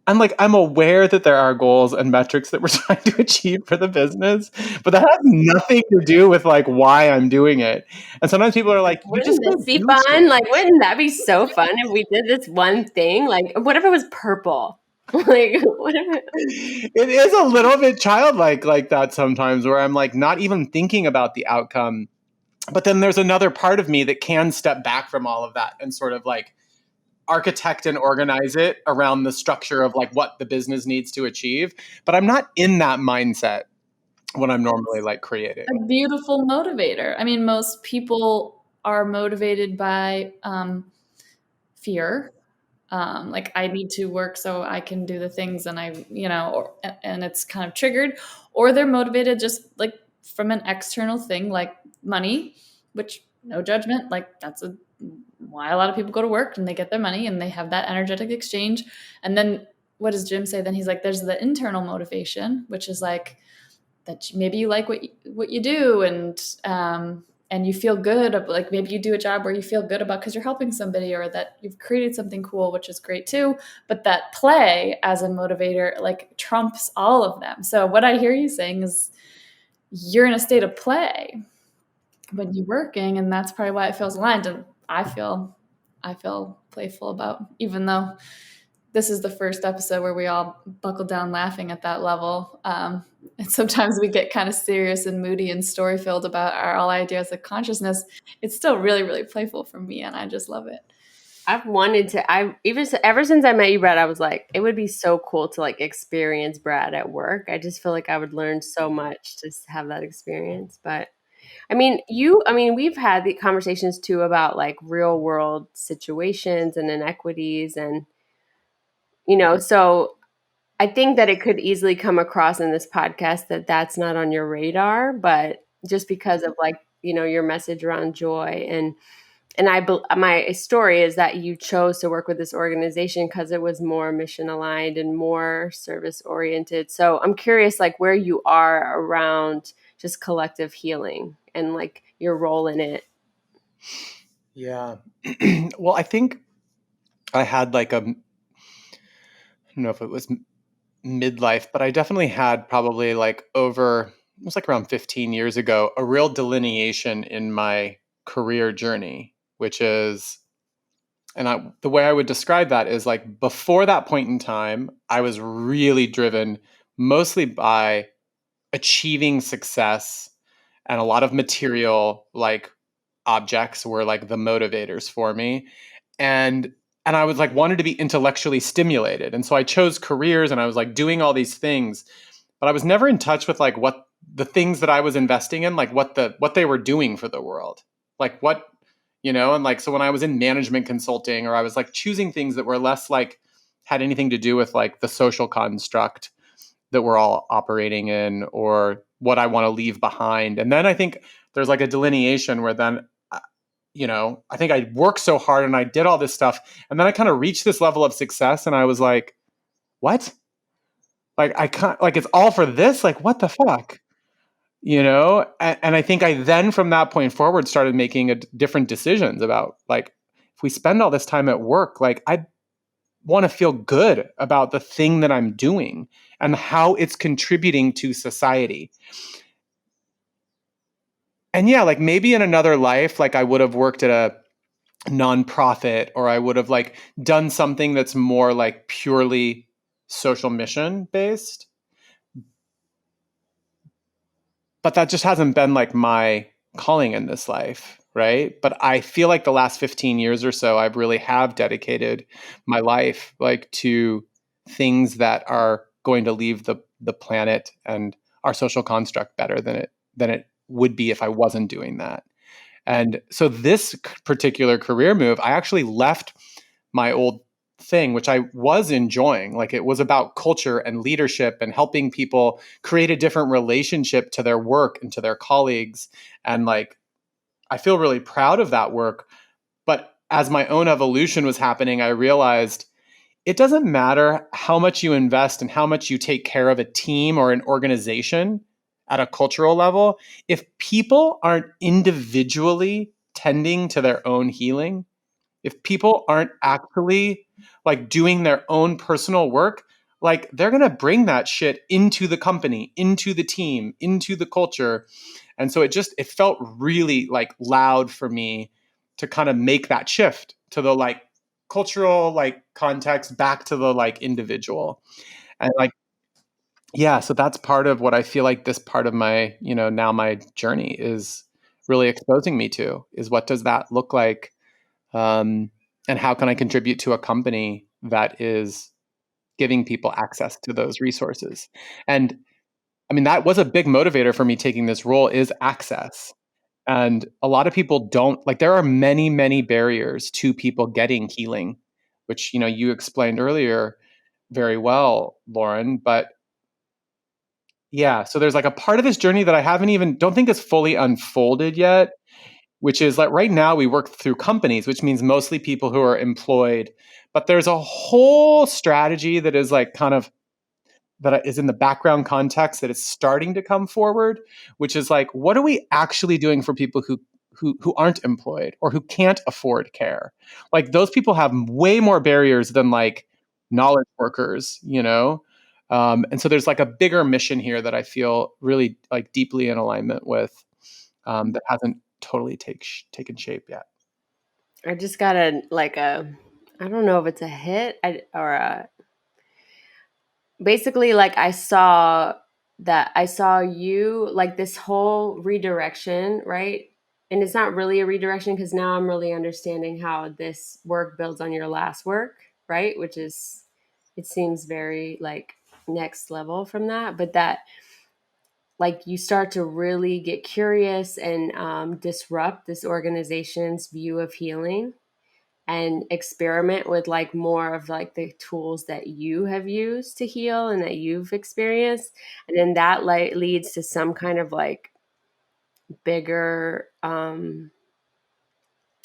I'm aware that there are goals and metrics that we're trying to achieve for the business, but that has nothing to do with like why I'm doing it. And sometimes people are like, "You just Wouldn't this be fun? Like, wouldn't that be so fun if we did this one thing? Like, what if it was purple? Like, what if it is a little bit childlike like that sometimes, where I'm like not even thinking about the outcome. But then there's another part of me that can step back from all of that and sort of like architect and organize it around the structure of like what the business needs to achieve. But I'm not in that mindset when I'm normally like creating. A beautiful motivator. I mean, most people are motivated by fear. Like I need to work so I can do the things, and and it's kind of triggered, or they're motivated just like from an external thing like money, which no judgment. Like that's why a lot of people go to work and they get their money and they have that energetic exchange. And then what does Jim say? Then he's like, there's the internal motivation, which is like that maybe you like what you do, and you feel good. Like maybe you do a job where you feel good about because you're helping somebody, or that you've created something cool, which is great too. But that play as a motivator like trumps all of them. So what I hear you saying is you're in a state of play when you're working, and that's probably why it feels aligned. And I feel playful about, even though this is the first episode where we all buckle down laughing at that level. And sometimes we get kind of serious and moody and story filled about our all ideas of consciousness. It's still really, really playful for me, and I just love it. I've wanted to, ever since I met you, Brad, I was like, it would be so cool to like experience Brad at work. I just feel like I would learn so much to have that experience. But we've had the conversations too about like real world situations and inequities, and, so I think that it could easily come across in this podcast that that's not on your radar, but just because of like, your message around joy and my story is that you chose to work with this organization because it was more mission aligned and more service oriented. So I'm curious, like where you are around just collective healing and like your role in it. Yeah. Well, I think I had like I don't know if it was midlife, but I definitely had probably like it was like around 15 years ago, a real delineation in my career journey, which is, the way I would describe that is like before that point in time, I was really driven mostly by achieving success, and a lot of material like objects were like the motivators for me. And I was like wanted to be intellectually stimulated. And so I chose careers and I was like doing all these things, but I was never in touch with like what the things that I was investing in, like what they were doing for the world, like what, and like, so when I was in management consulting, or I was like choosing things that were less like had anything to do with like the social construct that we're all operating in, or what I want to leave behind. And then I think there's like a delineation where then, I think I worked so hard and I did all this stuff, and then I kind of reached this level of success, and I was like, what? Like, I can't, like, it's all for this? Like, what the fuck? And I think I then from that point forward started making different decisions about, like, if we spend all this time at work, like, I want to feel good about the thing that I'm doing and how it's contributing to society. And yeah, like maybe in another life, like I would have worked at a nonprofit, or I would have like done something that's more like purely social mission based. But that just hasn't been like my calling in this life, right? But I feel like the last 15 years or so, I really have dedicated my life like to things that are going to leave the planet and our social construct better than it would be if I wasn't doing that. And so this particular career move, I actually left my old thing, which I was enjoying. Like, it was about culture and leadership and helping people create a different relationship to their work and to their colleagues. And like, I feel really proud of that work. But as my own evolution was happening, I realized it doesn't matter how much you invest and how much you take care of a team or an organization at a cultural level. If people aren't individually tending to their own healing, if people aren't actually like doing their own personal work, like they're going to bring that shit into the company, into the team, into the culture. And so it felt really like loud for me to kind of make that shift to the like cultural like context back to the like individual. And like, yeah, so that's part of what I feel like this part of my, now my journey is really exposing me to, is what does that look like? And how can I contribute to a company that is giving people access to those resources? And I mean, that was a big motivator for me taking this role, is access. And a lot of people don't, like, there are many, many barriers to people getting healing, which, you explained earlier very well, Lauren. But yeah, so there's like a part of this journey that I don't think is fully unfolded yet, which is like right now we work through companies, which means mostly people who are employed. But there's a whole strategy that is like kind of that is in the background context that is starting to come forward, which is like, what are we actually doing for people who aren't employed or who can't afford care? Like, those people have way more barriers than like knowledge workers. And so there's like a bigger mission here that I feel really like deeply in alignment with, that hasn't totally taken shape yet. I just got I don't know if it's a hit basically, like, I saw you, like, this whole redirection, right? And it's not really a redirection, because now I'm really understanding how this work builds on your last work, right? Which is, it seems very like next level from that, but that, like, you start to really get curious and disrupt this organization's view of healing, and experiment with like more of like the tools that you have used to heal and that you've experienced. And then that like leads to some kind of like bigger,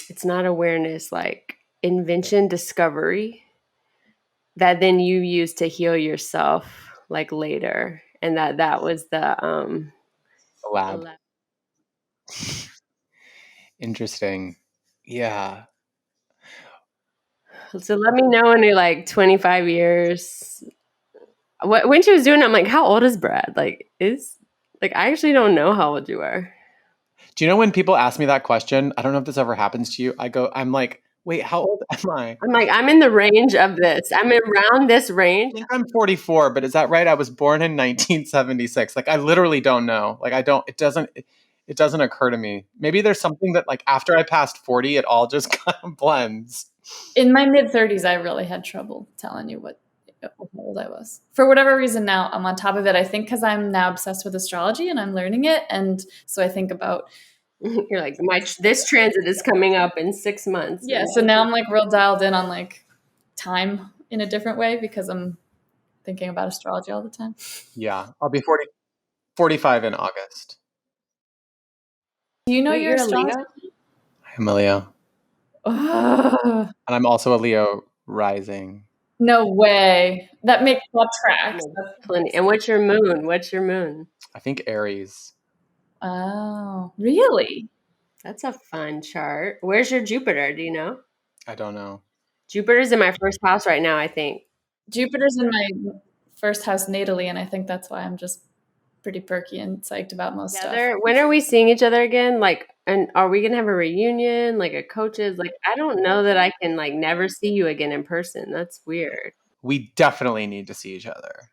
it's not awareness, like invention, discovery, that then you use to heal yourself like later. And that was the Lab. Interesting. Yeah. So let me know in like 25 years. When she was doing it, I'm like, how old is Brad? Like, I actually don't know how old you are. Do you know when people ask me that question, I don't know if this ever happens to you, I'm like, wait, how old am I? I'm like, I'm in the range of this. I'm around this range. I think I'm 44, but is that right? I was born in 1976. Like, I literally don't know. Like, it doesn't occur to me. Maybe there's something that like after I passed 40, it all just kind of blends. In my mid 30s, I really had trouble telling you how old I was. For whatever reason, now I'm on top of it. I think because I'm now obsessed with astrology and I'm learning it. And so I think about, You're like, this transit is coming up in 6 months. yeah, so now I'm like real dialed in on like time in a different way because I'm thinking about astrology all the time. Yeah, I'll be 45 in August. Do you know Wait, your you're a astrology? Leo? I'm a Leo. Ugh. And I'm also a Leo rising. No way. That makes that tracks. Plenty. And what's your moon? What's your moon? I think Aries. Oh, really? That's a fun chart. Where's your Jupiter? Do you know? I don't know. Jupiter's in my first house right now, I think. Jupiter's in my first house natally, and I think that's why I'm just pretty perky and psyched about most stuff. When are we seeing each other again? Like, and are we gonna have a reunion? Like a coaches? Like, I don't know that I can like never see you again in person. That's weird. We definitely need to see each other.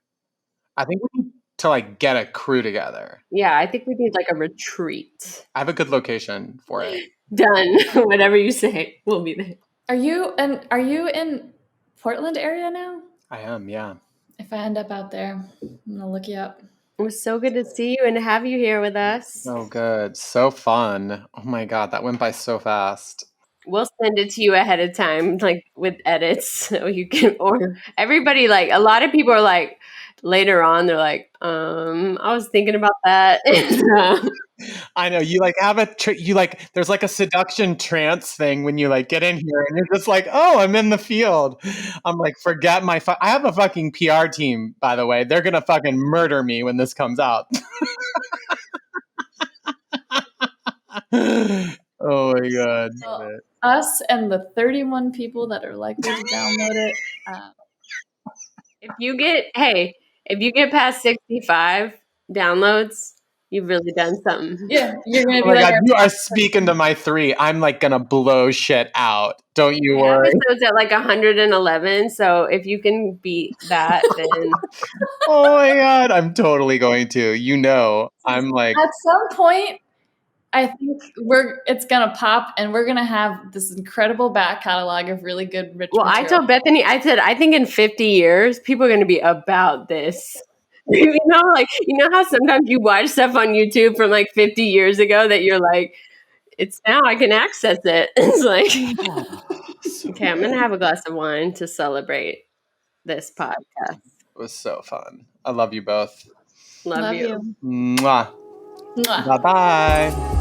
I think we need to like get a crew together. Yeah, I think we need like a retreat. I have a good location for it. Done. Whatever you say, we'll be there. Are you in Portland area now? I am, yeah. If I end up out there, I'm gonna look you up. It was so good to see you and to have you here with us. So good. So fun. Oh my God, that went by so fast. We'll send it to you ahead of time, like with edits, so you can. Or everybody, like a lot of people are like later on, they're like, I was thinking about that. I know you like have you like there's like a seduction trance thing when you like get in here and you're just like, oh, I'm in the field. I'm like, forget my I have a fucking PR team, by the way. They're gonna fucking murder me when this comes out. Oh my God. Well, us and the 31 people that are likely to download it. if you get past 65 downloads, you've really done something. Yeah, you're gonna Oh be my like, God, you are speaking to my 3. I'm like gonna blow shit out. Don't you worry. Episodes at like 111. So if you can beat that, then Oh my God, I'm totally going to. You know, I'm like, at some point, I think it's gonna pop, and we're gonna have this incredible back catalog of really good rich well, material. I told Bethany, I said, I think in 50 years, people are going to be about this. You know how sometimes you watch stuff on YouTube from like 50 years ago that you're like, it's now I can access it. It's like, okay, I'm going to have a glass of wine to celebrate this podcast. it was so fun. I love you both. Love you. Mwah. Mwah. Bye-bye.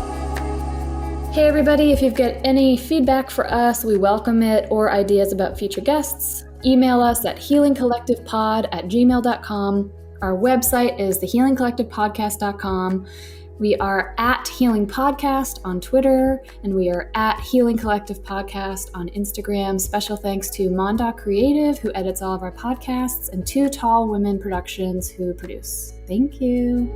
Hey everybody, if you've got any feedback for us, we welcome it, or ideas about future guests, email us at healingcollectivepod@gmail.com. Our website is thehealingcollectivepodcast.com. We are at Healing Podcast on Twitter, and we are at Healing Collective Podcast on Instagram. Special thanks to Monda Creative, who edits all of our podcasts, and Two Tall Women Productions, who produce. Thank you.